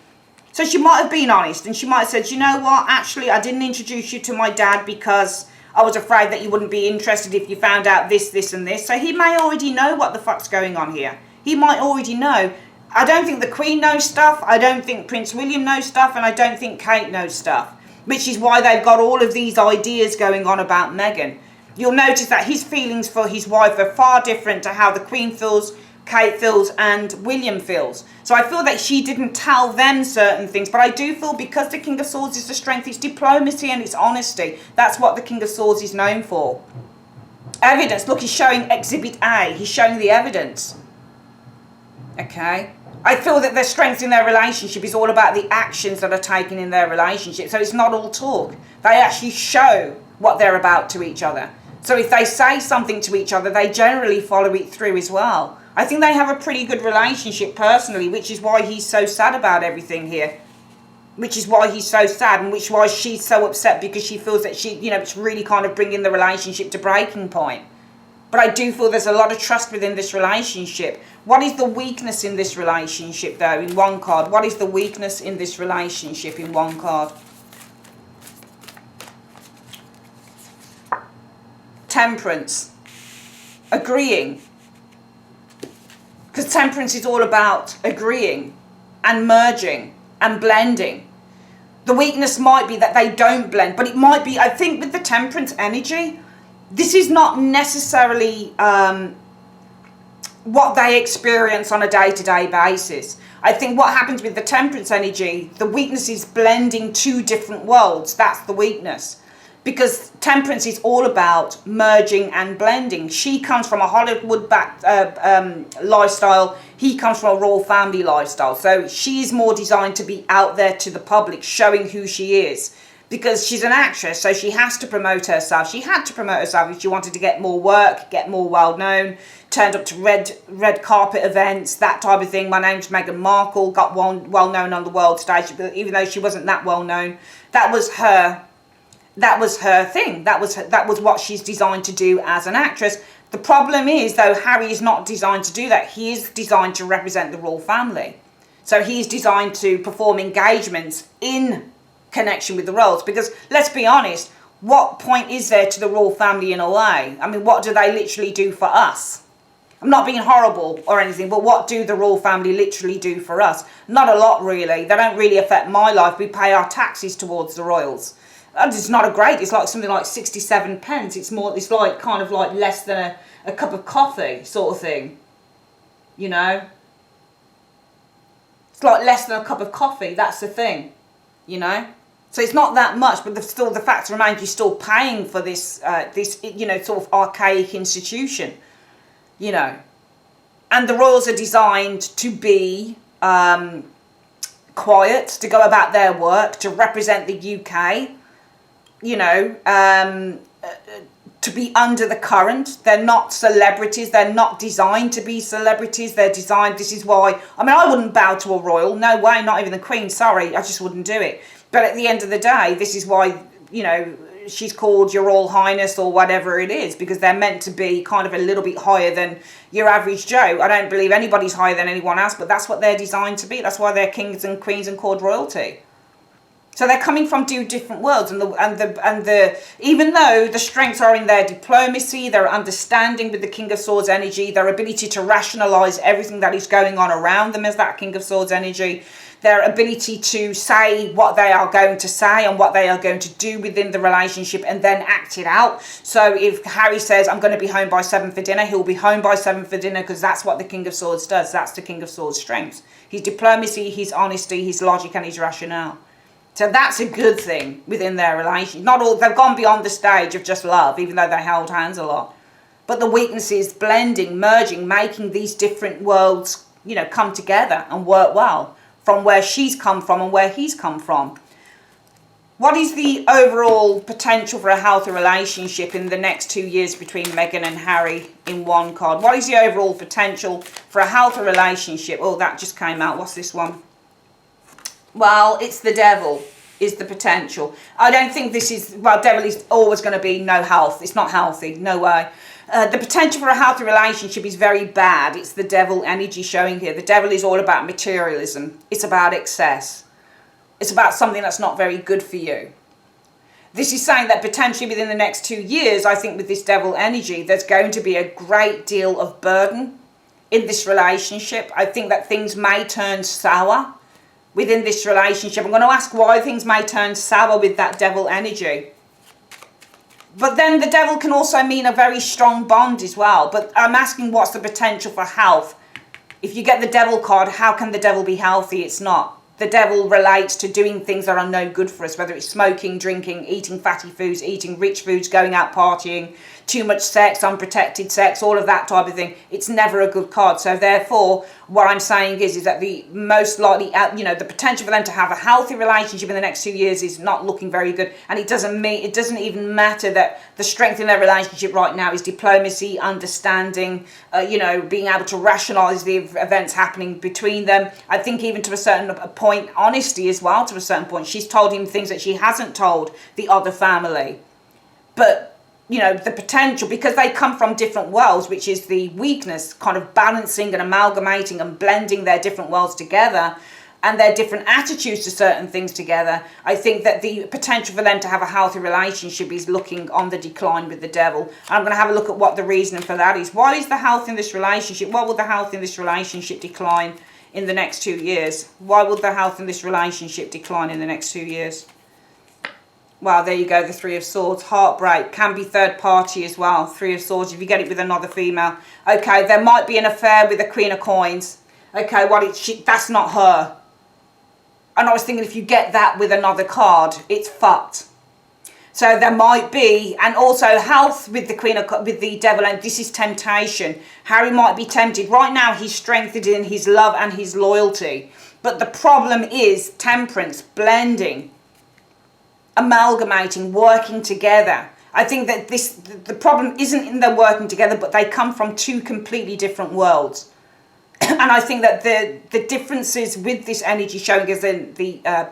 So she might have been honest, and she might have said, you know what, actually I didn't introduce you to my dad because I was afraid that you wouldn't be interested if you found out this, this and this. So he may already know what the fuck's going on here. He might already know. I don't think the Queen knows stuff, I don't think Prince William knows stuff, and I don't think Kate knows stuff. Which is why they've got all of these ideas going on about Meghan. You'll notice that his feelings for his wife are far different to how the Queen feels, Kate feels and William feels. So I feel that she didn't tell them certain things, but I do feel because the King of Swords is the strength, it's diplomacy and it's honesty. That's what the King of Swords is known for. Evidence. Look, he's showing Exhibit A. He's showing the evidence. Okay. I feel that their strength in their relationship is all about the actions that are taken in their relationship. So it's not all talk. They actually show what they're about to each other. So if they say something to each other, they generally follow it through as well. I think they have a pretty good relationship personally, which is why he's so sad about everything here. Which is why he's so sad, and which is why she's so upset, because she feels that she, you know, it's really kind of bringing the relationship to breaking point. But I do feel there's a lot of trust within this relationship. What is the weakness in this relationship, though, in one card? What is the weakness in this relationship in one card? Temperance. Agreeing. Because temperance is all about agreeing and merging and blending. The weakness might be that they don't blend, but it might be, I think with the temperance energy, this is not necessarily what they experience on a day-to-day basis. I think what happens with the temperance energy, the weakness is blending two different worlds. That's the weakness. Because temperance is all about merging and blending. She comes from a Hollywood-backed lifestyle. He comes from a royal family lifestyle. So she's more designed to be out there to the public, showing who she is. Because she's an actress, so she has to promote herself. She had to promote herself if she wanted to get more work, get more well-known. Turned up to red carpet events, that type of thing. My name's Meghan Markle, got well-known on the world stage, even though she wasn't that well-known. That was her thing. That was what she's designed to do as an actress. The problem is, though, Harry is not designed to do that. He is designed to represent the royal family. So he's designed to perform engagements in connection with the royals. Because, let's be honest, what point is there to the royal family in a way? I mean, what do they literally do for us? I'm not being horrible or anything, but what do the royal family literally do for us? Not a lot, really. They don't really affect my life. We pay our taxes towards the royals. It's not a great, it's like something like 67 pence. It's like kind of like less than a cup of coffee sort of thing. You know? It's like less than a cup of coffee, that's the thing. You know? So it's not that much, but still the fact remains you're still paying for this, you know, sort of archaic institution. You know? And the royals are designed to be quiet, to go about their work, to represent the UK. You know, to be under the current. They're not celebrities. They're not designed to be celebrities. They're designed, this is why, I mean, I wouldn't bow to a royal. No way, not even the Queen. Sorry, I just wouldn't do it. But at the end of the day, this is why, you know, she's called Your All Highness or whatever it is, because they're meant to be kind of a little bit higher than your average Joe. I don't believe anybody's higher than anyone else, but that's what they're designed to be. That's why they're kings and queens and called royalty. So they're coming from two different worlds, and the even though the strengths are in their diplomacy, their understanding with the King of Swords energy, their ability to rationalize everything that is going on around them as that King of Swords energy, their ability to say what they are going to say and what they are going to do within the relationship and then act it out. So if Harry says, I'm going to be home by 7 for dinner, he'll be home by 7 for dinner, because that's what the King of Swords does. That's the King of Swords' strengths. His diplomacy, his honesty, his logic and his rationale. So that's a good thing within their relationship. Not all, they've gone beyond the stage of just love, even though they held hands a lot. But the weakness is blending, merging, making these different worlds, you know, come together and work well, from where she's come from and where he's come from. What is the overall potential for a healthy relationship in the next 2 years between Meghan and Harry in one card? What is the overall potential for a healthy relationship? Oh, that just came out. What's this one? Well, it's the devil is the potential. I don't think this is, well, devil is always going to be no health. It's not healthy, no way. The potential for a healthy relationship is very bad. It's the devil energy showing here. The devil is all about materialism. It's about excess. It's about something that's not very good for you. This is saying that potentially within the next 2 years, I think with this devil energy, there's going to be a great deal of burden in this relationship. I think that things may turn sour within this relationship. I'm going to ask why things may turn sour with that devil energy. But then the devil can also mean a very strong bond as well. But I'm asking what's the potential for health? If you get the devil card, how can the devil be healthy? It's not. The devil relates to doing things that are no good for us, whether it's smoking, drinking, eating fatty foods, eating rich foods, going out partying, too much sex, unprotected sex, all of that type of thing. It's never a good card. So therefore, what I'm saying is that the most likely, you know, the potential for them to have a healthy relationship in the next 2 years is not looking very good. And it doesn't even matter that the strength in their relationship right now is diplomacy, understanding, you know, being able to rationalize the events happening between them. I think even to a certain point, honesty as well, to a certain point. She's told him things that she hasn't told the other family. But you know, the potential, because they come from different worlds, which is the weakness, kind of balancing and amalgamating and blending their different worlds together and their different attitudes to certain things together. I think that the potential for them to have a healthy relationship is looking on the decline with the devil. And I'm going to have a look at what the reason for that is. Why is the health in this relationship? Why will the health in this relationship decline in the next 2 years? Why will the health in this relationship decline in the next 2 years? Well, there you go, the Three of Swords. Heartbreak. Can be third party as well. Three of Swords, if you get it with another female. Okay, there might be an affair with the Queen of Coins. Okay, that's not her. And I was thinking, if you get that with another card, it's fucked. So there might be, and also health with the with the devil, and this is temptation. Harry might be tempted. Right now, he's strengthened in his love and his loyalty. But the problem is temperance, blending, amalgamating, working together. I think that the problem isn't in them working together, but they come from two completely different worlds. And I think that the differences with this energy showing us the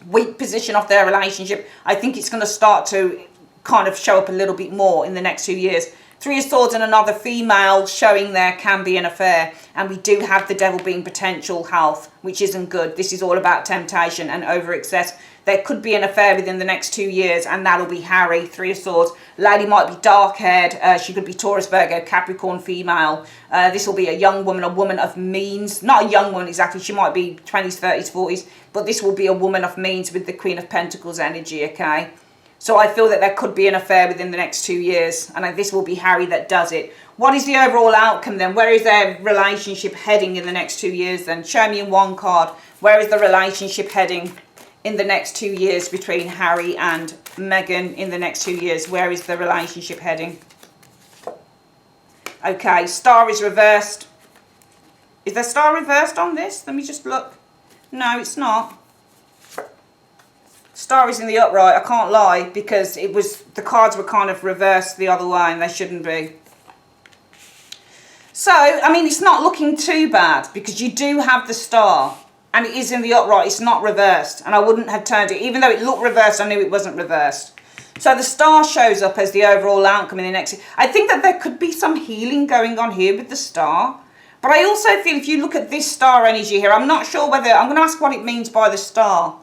weak position of their relationship, I think it's going to start to kind of show up a little bit more in the next 2 years. Three of Swords and another female showing there can be an affair. And we do have the devil being potential health, which isn't good. This is all about temptation and over excess. There could be an affair within the next 2 years, and that'll be Harry, Three of Swords. Lady might be dark-haired. She could be Taurus, Virgo, Capricorn female. This will be a young woman, a woman of means. Not a young woman exactly. She might be 20s, 30s, 40s. But this will be a woman of means with the Queen of Pentacles energy, okay? So I feel that there could be an affair within the next 2 years. And this will be Harry that does it. What is the overall outcome then? Where is their relationship heading in the next 2 years then? Show me in one card. Where is the relationship heading in the next 2 years between Harry and Meghan in the next 2 years? Where is the relationship heading? Okay, star is reversed. Is the star reversed on this? Let me just look. No, it's not. Star is in the upright. I can't lie, because the cards were kind of reversed the other way and they shouldn't be. So, I mean, it's not looking too bad because you do have the star. And it is in the upright, it's not reversed. And I wouldn't have turned it. Even though it looked reversed, I knew it wasn't reversed. So the star shows up as the overall outcome in the next. I think that there could be some healing going on here with the star. But I also feel if you look at this star energy here, I'm not sure whether, I'm going to ask what it means by the star.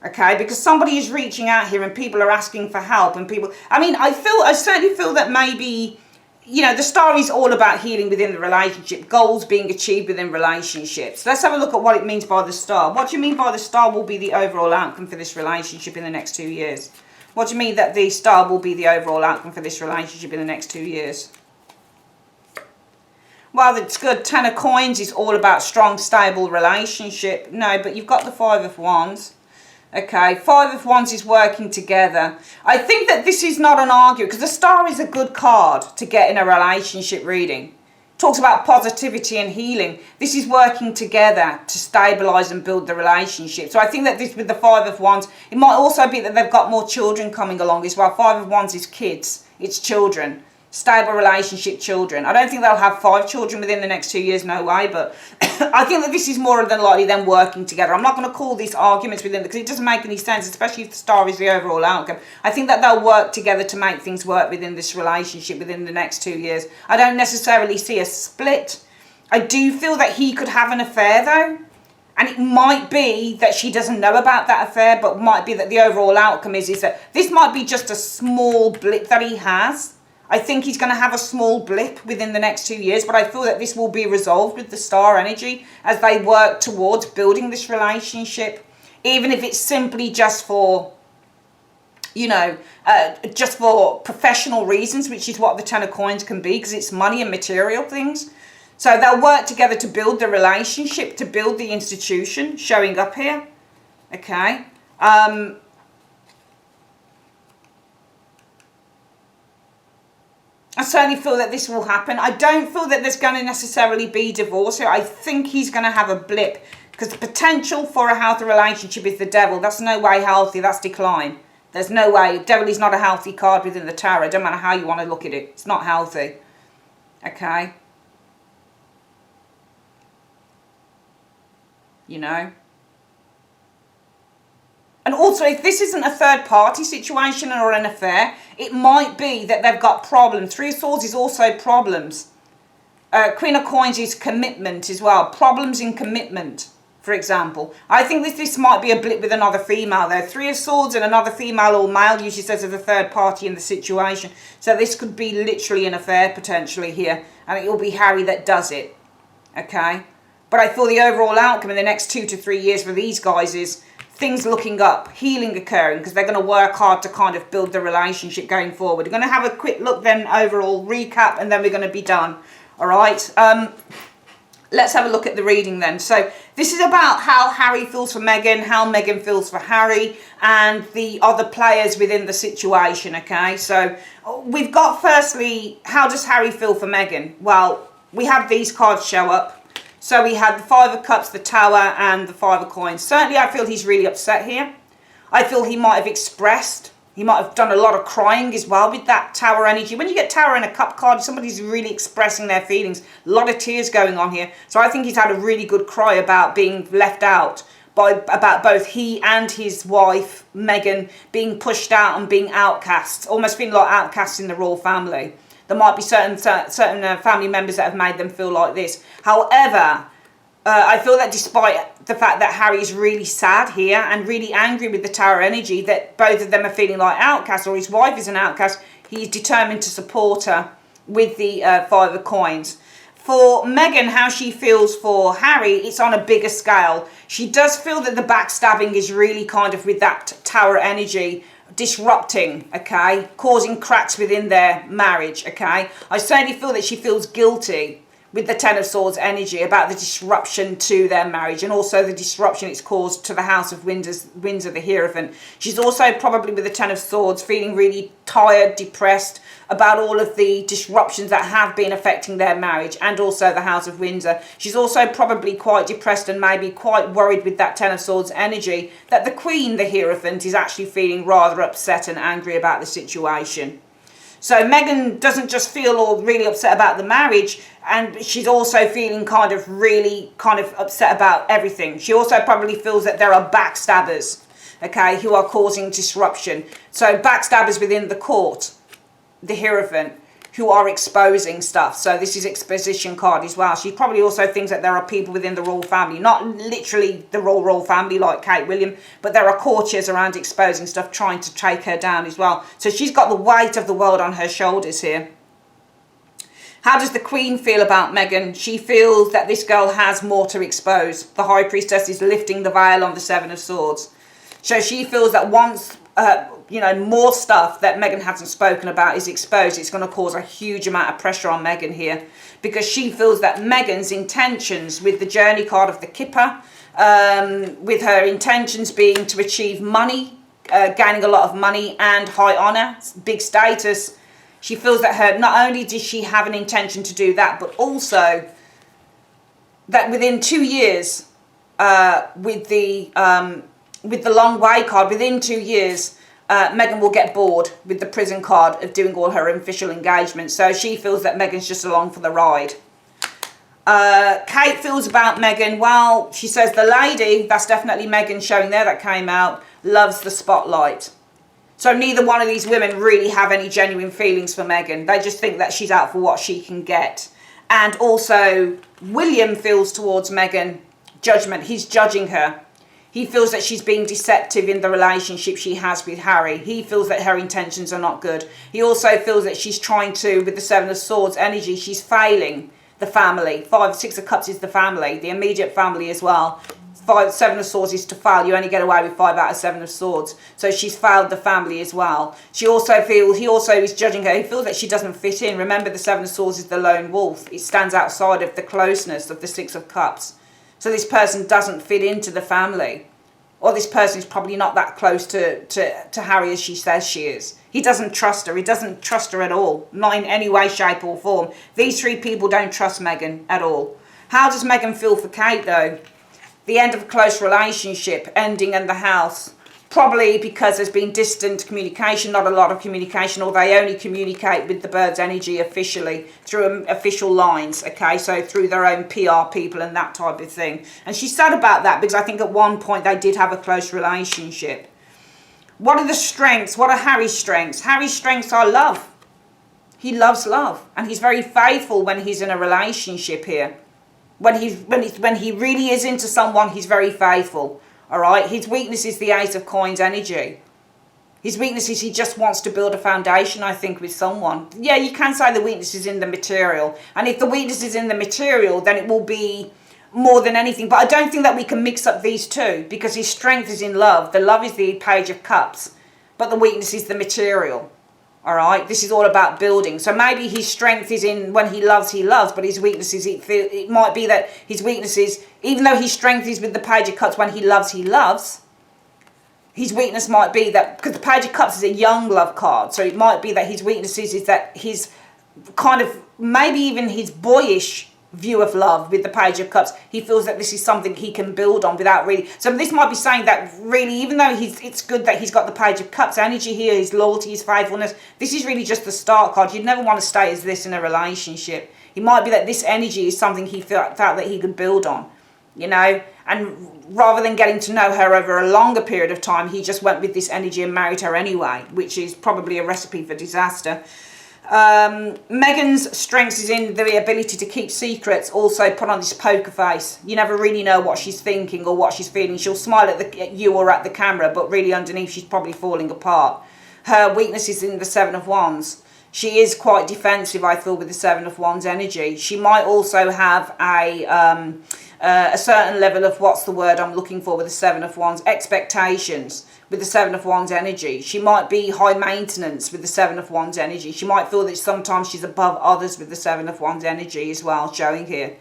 Okay, because somebody is reaching out here and people are asking for help and people, I mean, I certainly feel that maybe, you know, the star is all about healing within the relationship, goals being achieved within relationships. Let's have a look at what it means by the star. What do you mean by the star will be the overall outcome for this relationship in the next 2 years? What do you mean that the star will be the overall outcome for this relationship in the next 2 years? Well, it's good. 10 of Coins is all about strong, stable relationship. No, but you've got the 5 of Wands. Okay, 5 of Wands is working together. I think that this is not an argument, because the star is a good card to get in a relationship reading. It talks about positivity and healing. This is working together to stabilise and build the relationship. So I think that this with the 5 of Wands, it might also be that they've got more children coming along as well. 5 of Wands is kids, it's children. Stable relationship, children. I don't think they'll have 5 children within the next 2 years, no way, but I think that this is more than likely them working together. I'm not going to call these arguments with them because it doesn't make any sense, especially if the star is the overall outcome. I think that they'll work together to make things work within this relationship within the next 2 years. I don't necessarily see a split. I do feel that he could have an affair though, and it might be that she doesn't know about that affair, but might be that the overall outcome is that this might be just a small blip that he has. I think he's going to have a small blip within the next 2 years, but I feel that this will be resolved with the star energy as they work towards building this relationship, even if it's simply just for, you know, just for professional reasons, which is what the 10 of Coins can be, because it's money and material things. So they'll work together to build the relationship, to build the institution, showing up here. Okay. I certainly feel that this will happen. I don't feel that there's going to necessarily be divorce here. I think he's going to have a blip because the potential for a healthy relationship is the devil. That's no way healthy. That's decline. There's no way. Devil is not a healthy card within the tarot. Don't matter how you want to look at it. It's not healthy. Okay. You know. And also, if this isn't a third-party situation or an affair, it might be that they've got problems. 3 of Swords is also problems. Queen of Coins is commitment as well. Problems in commitment, for example. I think this might be a blip with another female there. 3 of Swords and another female or male usually says there's a third party in the situation. So this could be literally an affair potentially here. And it will be Harry that does it. Okay? But I feel the overall outcome in the next 2 to 3 years for these guys is things looking up, healing occurring, because they're going to work hard to kind of build the relationship going forward. We're going to have a quick look then, overall recap, and then we're going to be done. All right. Let's have a look at the reading then. So this is about how Harry feels for Meghan, how Meghan feels for Harry, and the other players within the situation. Okay. So we've got firstly, how does Harry feel for Meghan? Well, we have these cards show up. So we had the 5 of Cups, the Tower, and the 5 of Coins. Certainly, I feel he's really upset here. I feel he might have expressed, he might have done a lot of crying as well with that Tower energy. When you get Tower and a Cup card, somebody's really expressing their feelings. A lot of tears going on here. So I think he's had a really good cry about being left out, about both he and his wife, Meghan, being pushed out and being outcasts, almost feeling like outcasts in the royal family. There might be certain family members that have made them feel like this. However, I feel that despite the fact that Harry is really sad here and really angry with the Tower energy, that both of them are feeling like outcasts, or his wife is an outcast, he's determined to support her with the 5 of Coins. For Meghan, how she feels for Harry, it's on a bigger scale. She does feel that the backstabbing is really kind of with that Tower energy, disrupting, okay, causing cracks within their marriage, okay. I certainly feel that she feels guilty with the 10 of Swords energy about the disruption to their marriage, and also the disruption it's caused to the House of Windsor, the Hierophant. She's also probably with the 10 of Swords feeling really tired, depressed about all of the disruptions that have been affecting their marriage, and also the House of Windsor. She's also probably quite depressed and maybe quite worried with that 10 of Swords energy that the Queen, the Hierophant, is actually feeling rather upset and angry about the situation. So Meghan doesn't just feel all really upset about the marriage, and she's also feeling kind of really upset about everything. She also probably feels that there are backstabbers okay, who are causing disruption. So backstabbers within the court, the Hierophant, who are exposing stuff. So this is exposition card as well. She probably also thinks that there are people within the royal family, not literally the royal family like Kate William, but there are courtiers around exposing stuff, trying to take her down as well. So she's got the weight of the world on her shoulders here. How does the Queen feel about Meghan? She feels that this girl has more to expose. The High Priestess is lifting the veil on the Seven of Swords. So she feels that once more stuff that Meghan hasn't spoken about is exposed, it's going to cause a huge amount of pressure on Meghan here, because she feels that Meghan's intentions with the journey card of the Kipper, with her intentions being to achieve money, gaining a lot of money and high honour, big status, she feels that not only does she have an intention to do that, but also that within 2 years, with the long way card, within 2 years, Meghan will get bored with the prison card of doing all her official engagements. So she feels that Meghan's just along for the ride. Kate feels about Meghan, well, she says the lady, that's definitely Meghan showing there that came out, loves the spotlight. So neither one of these women really have any genuine feelings for Meghan. They just think that she's out for what she can get. And also, William feels towards Meghan judgment. He's judging her. He feels that she's being deceptive in the relationship she has with Harry. He feels that her intentions are not good. He also feels that she's trying to, with the Seven of Swords energy, she's failing the family. 5, 6 of Cups is the family, the immediate family as well. 7 of Swords is to fail. You only get away with 5 out of 7 of Swords. So she's failed the family as well. He also is judging her. He feels that she doesn't fit in. Remember, the 7 of Swords is the lone wolf. It stands outside of the closeness of the 6 of Cups. So this person doesn't fit into the family. Or this person is probably not that close to Harry as she says she is. He doesn't trust her. He doesn't trust her at all. Not in any way, shape or form. These 3 people don't trust Meghan at all. How does Meghan feel for Kate though? The end of a close relationship, ending in the house. Probably because there's been distant communication, not a lot of communication, or they only communicate with the bird's energy officially through official lines, okay? So through their own PR people and that type of thing. And she's sad about that because I think at one point they did have a close relationship. What are the strengths? What are Harry's strengths? Harry's strengths are love. He loves love. And he's very faithful when he's in a relationship here. When he really is into someone, he's very faithful. All right. His weakness is the Ace of Coins energy. His weakness is he just wants to build a foundation, I think, with someone. Yeah, you can say the weakness is in the material. And if the weakness is in the material, then it will be more than anything. But I don't think that we can mix up these two, because his strength is in love. The love is the Page of Cups, but the weakness is the material. All right, this is all about building. So maybe his strength is in when he loves, but his weakness is, it might be that his weakness is, even though his strength is with the Page of Cups, when he loves, his weakness might be that, because the Page of Cups is a young love card, so it might be that his weakness is that his kind of, maybe even his boyish view of love with the Page of Cups, he feels that this is something he can build on without really, so this might be saying that really, even though it's good that he's got the Page of Cups energy here, his loyalty, his faithfulness, this is really just the start card. You'd never want to stay as this in a relationship. It might be that this energy is something he felt that he could build on, you know, and rather than getting to know her over a longer period of time, he just went with this energy and married her anyway, which is probably a recipe for disaster. Meghan's strength is in the ability to keep secrets, also put on this poker face. You never really know what she's thinking or what she's feeling. She'll smile at you or at the camera, but really underneath she's probably falling apart. Her weakness is in the Seven of Wands. She is quite defensive, I feel, with the Seven of Wands energy. She might also have a certain level of, what's the word I'm looking for with the Seven of Wands, expectations with the Seven of Wands energy. She might be high maintenance with the Seven of Wands energy. She might feel that sometimes she's above others with the Seven of Wands energy as well, showing here.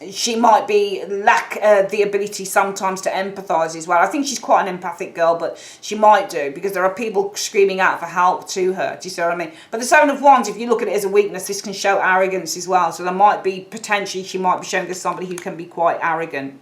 She might be lack the ability sometimes to empathise as well. I think she's quite an empathic girl, but she might do, because there are people screaming out for help to her. Do you see what I mean? But the Seven of Wands, if you look at it as a weakness, this can show arrogance as well. So there might be, potentially, she might be showing as somebody who can be quite arrogant.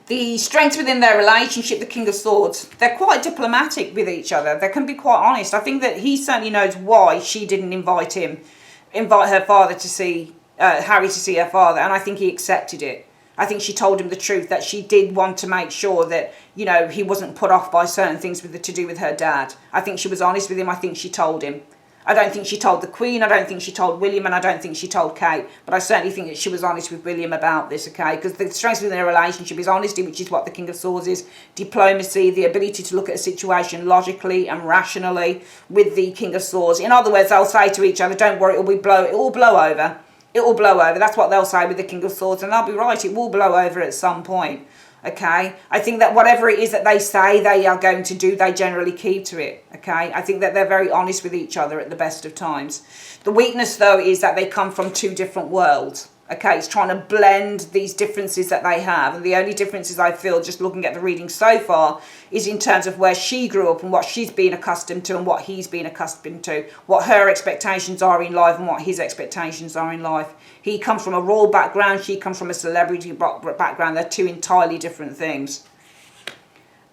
The strengths within their relationship, the King of Swords, they're quite diplomatic with each other. They can be quite honest. I think that he certainly knows why she didn't invite her father to see, Harry to see her father, and I think he accepted it. I think she told him the truth, that she did want to make sure that, you know, he wasn't put off by certain things to do with her dad. I think she was honest with him. I think she told him. I don't think she told the Queen, I don't think she told William, and I don't think she told Kate. But I certainly think that she was honest with William about this, okay? Because the strength within their relationship is honesty, which is what the King of Swords is. Diplomacy, the ability to look at a situation logically and rationally with the King of Swords. In other words, they'll say to each other, don't worry, it will blow over. It will blow over. That's what they'll say with the King of Swords. And they'll be right, it will blow over at some point. Okay, I think that whatever it is that they say they are going to do, they generally keep to it. Okay, I think that they're very honest with each other at the best of times. The weakness, though, is that they come from two different worlds. Okay, it's trying to blend these differences that they have. And the only differences I feel, just looking at the reading so far, is in terms of where she grew up and what she's been accustomed to and what he's been accustomed to, what her expectations are in life and what his expectations are in life. He comes from a royal background, she comes from a celebrity background. They're two entirely different things.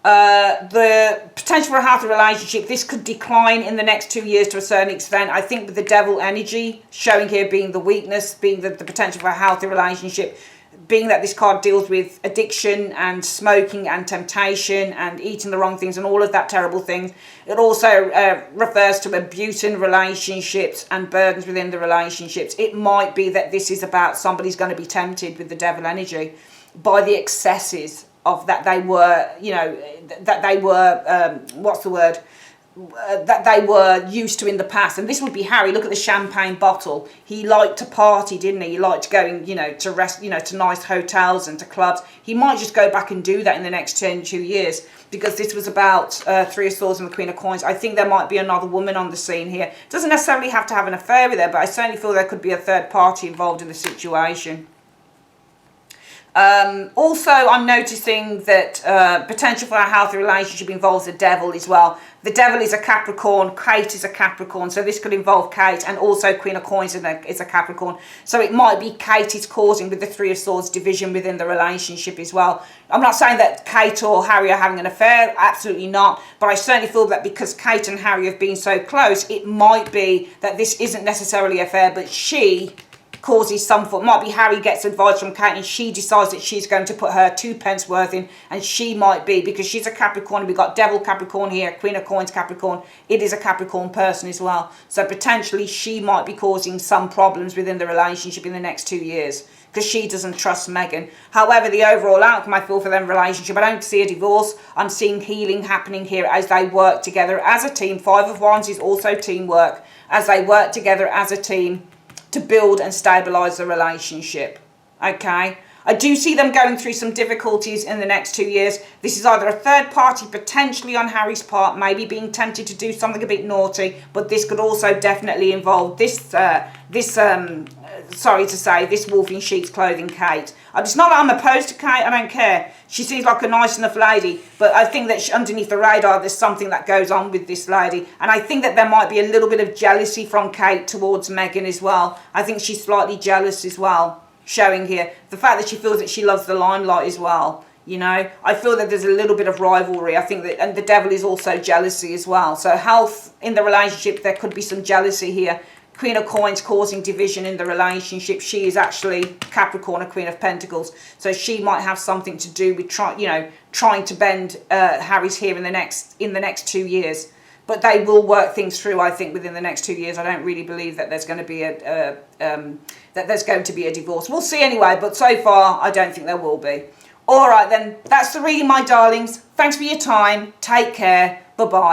The potential for a healthy relationship, this could decline in the next 2 years to a certain extent. I think with the devil energy showing here being the weakness, being the potential for a healthy relationship, being that this card deals with addiction and smoking and temptation and eating the wrong things and all of that terrible things. It also refers to abuse in relationships and burdens within the relationships. It might be that this is about somebody's going to be tempted with the devil energy by the excesses of that they were, you know, that they were, that they were used to in the past. And this would be Harry. Look at the champagne bottle. He liked to party, didn't he? He liked going, you know, to rest, you know, to nice hotels and to clubs. He might just go back and do that in the next 2 years, because this was about Three of Swords and the Queen of Coins. I think there might be another woman on the scene here. Doesn't necessarily have to have an affair with her, but I certainly feel there could be a third party involved in the situation. Also, I'm noticing that potential for a healthy relationship involves the devil as well. The devil is a Capricorn, Kate is a Capricorn, so this could involve Kate, and also Queen of Coins is a Capricorn. So it might be Kate is causing, with the Three of Swords, division within the relationship as well. I'm not saying that Kate or Harry are having an affair, absolutely not, but I certainly feel that because Kate and Harry have been so close, it might be that this isn't necessarily an affair, but she causes some form. Might be Harry gets advice from Kate and she decides that she's going to put her 2 pence worth in, and she might be, because she's a Capricorn, we've got Devil Capricorn here, Queen of Coins Capricorn, it is a Capricorn person as well. So potentially she might be causing some problems within the relationship in the next 2 years because she doesn't trust Meghan. However, the overall outcome I feel for them relationship, I don't see a divorce. I'm seeing healing happening here as they work together as a team. Five of Wands is also teamwork, as they work together as a team to build and stabilise the relationship. Okay, I do see them going through some difficulties in the next 2 years. This is either a third party potentially on Harry's part, maybe being tempted to do something a bit naughty, but this could also definitely involve this sorry to say, this wolf in sheep's clothing Kate. It's not that I'm opposed to Kate, I don't care. She seems like a nice enough lady, but I think that underneath the radar there's something that goes on with this lady. And I think that there might be a little bit of jealousy from Kate towards Meghan as well. I think she's slightly jealous as well, showing here. The fact that she feels that she loves the limelight as well. You know, I feel that there's a little bit of rivalry. I think that, and the devil is also jealousy as well. So health in the relationship, there could be some jealousy here. Queen of Coins causing division in the relationship. She is actually Capricorn, a Queen of Pentacles. So she might have something to do with trying to bend Harry's here in the next 2 years. But they will work things through, I think, within the next 2 years. I don't really believe that there's going to be a divorce. We'll see anyway, but so far I don't think there will be. All right then, that's the reading, my darlings. Thanks for your time. Take care. Bye-bye.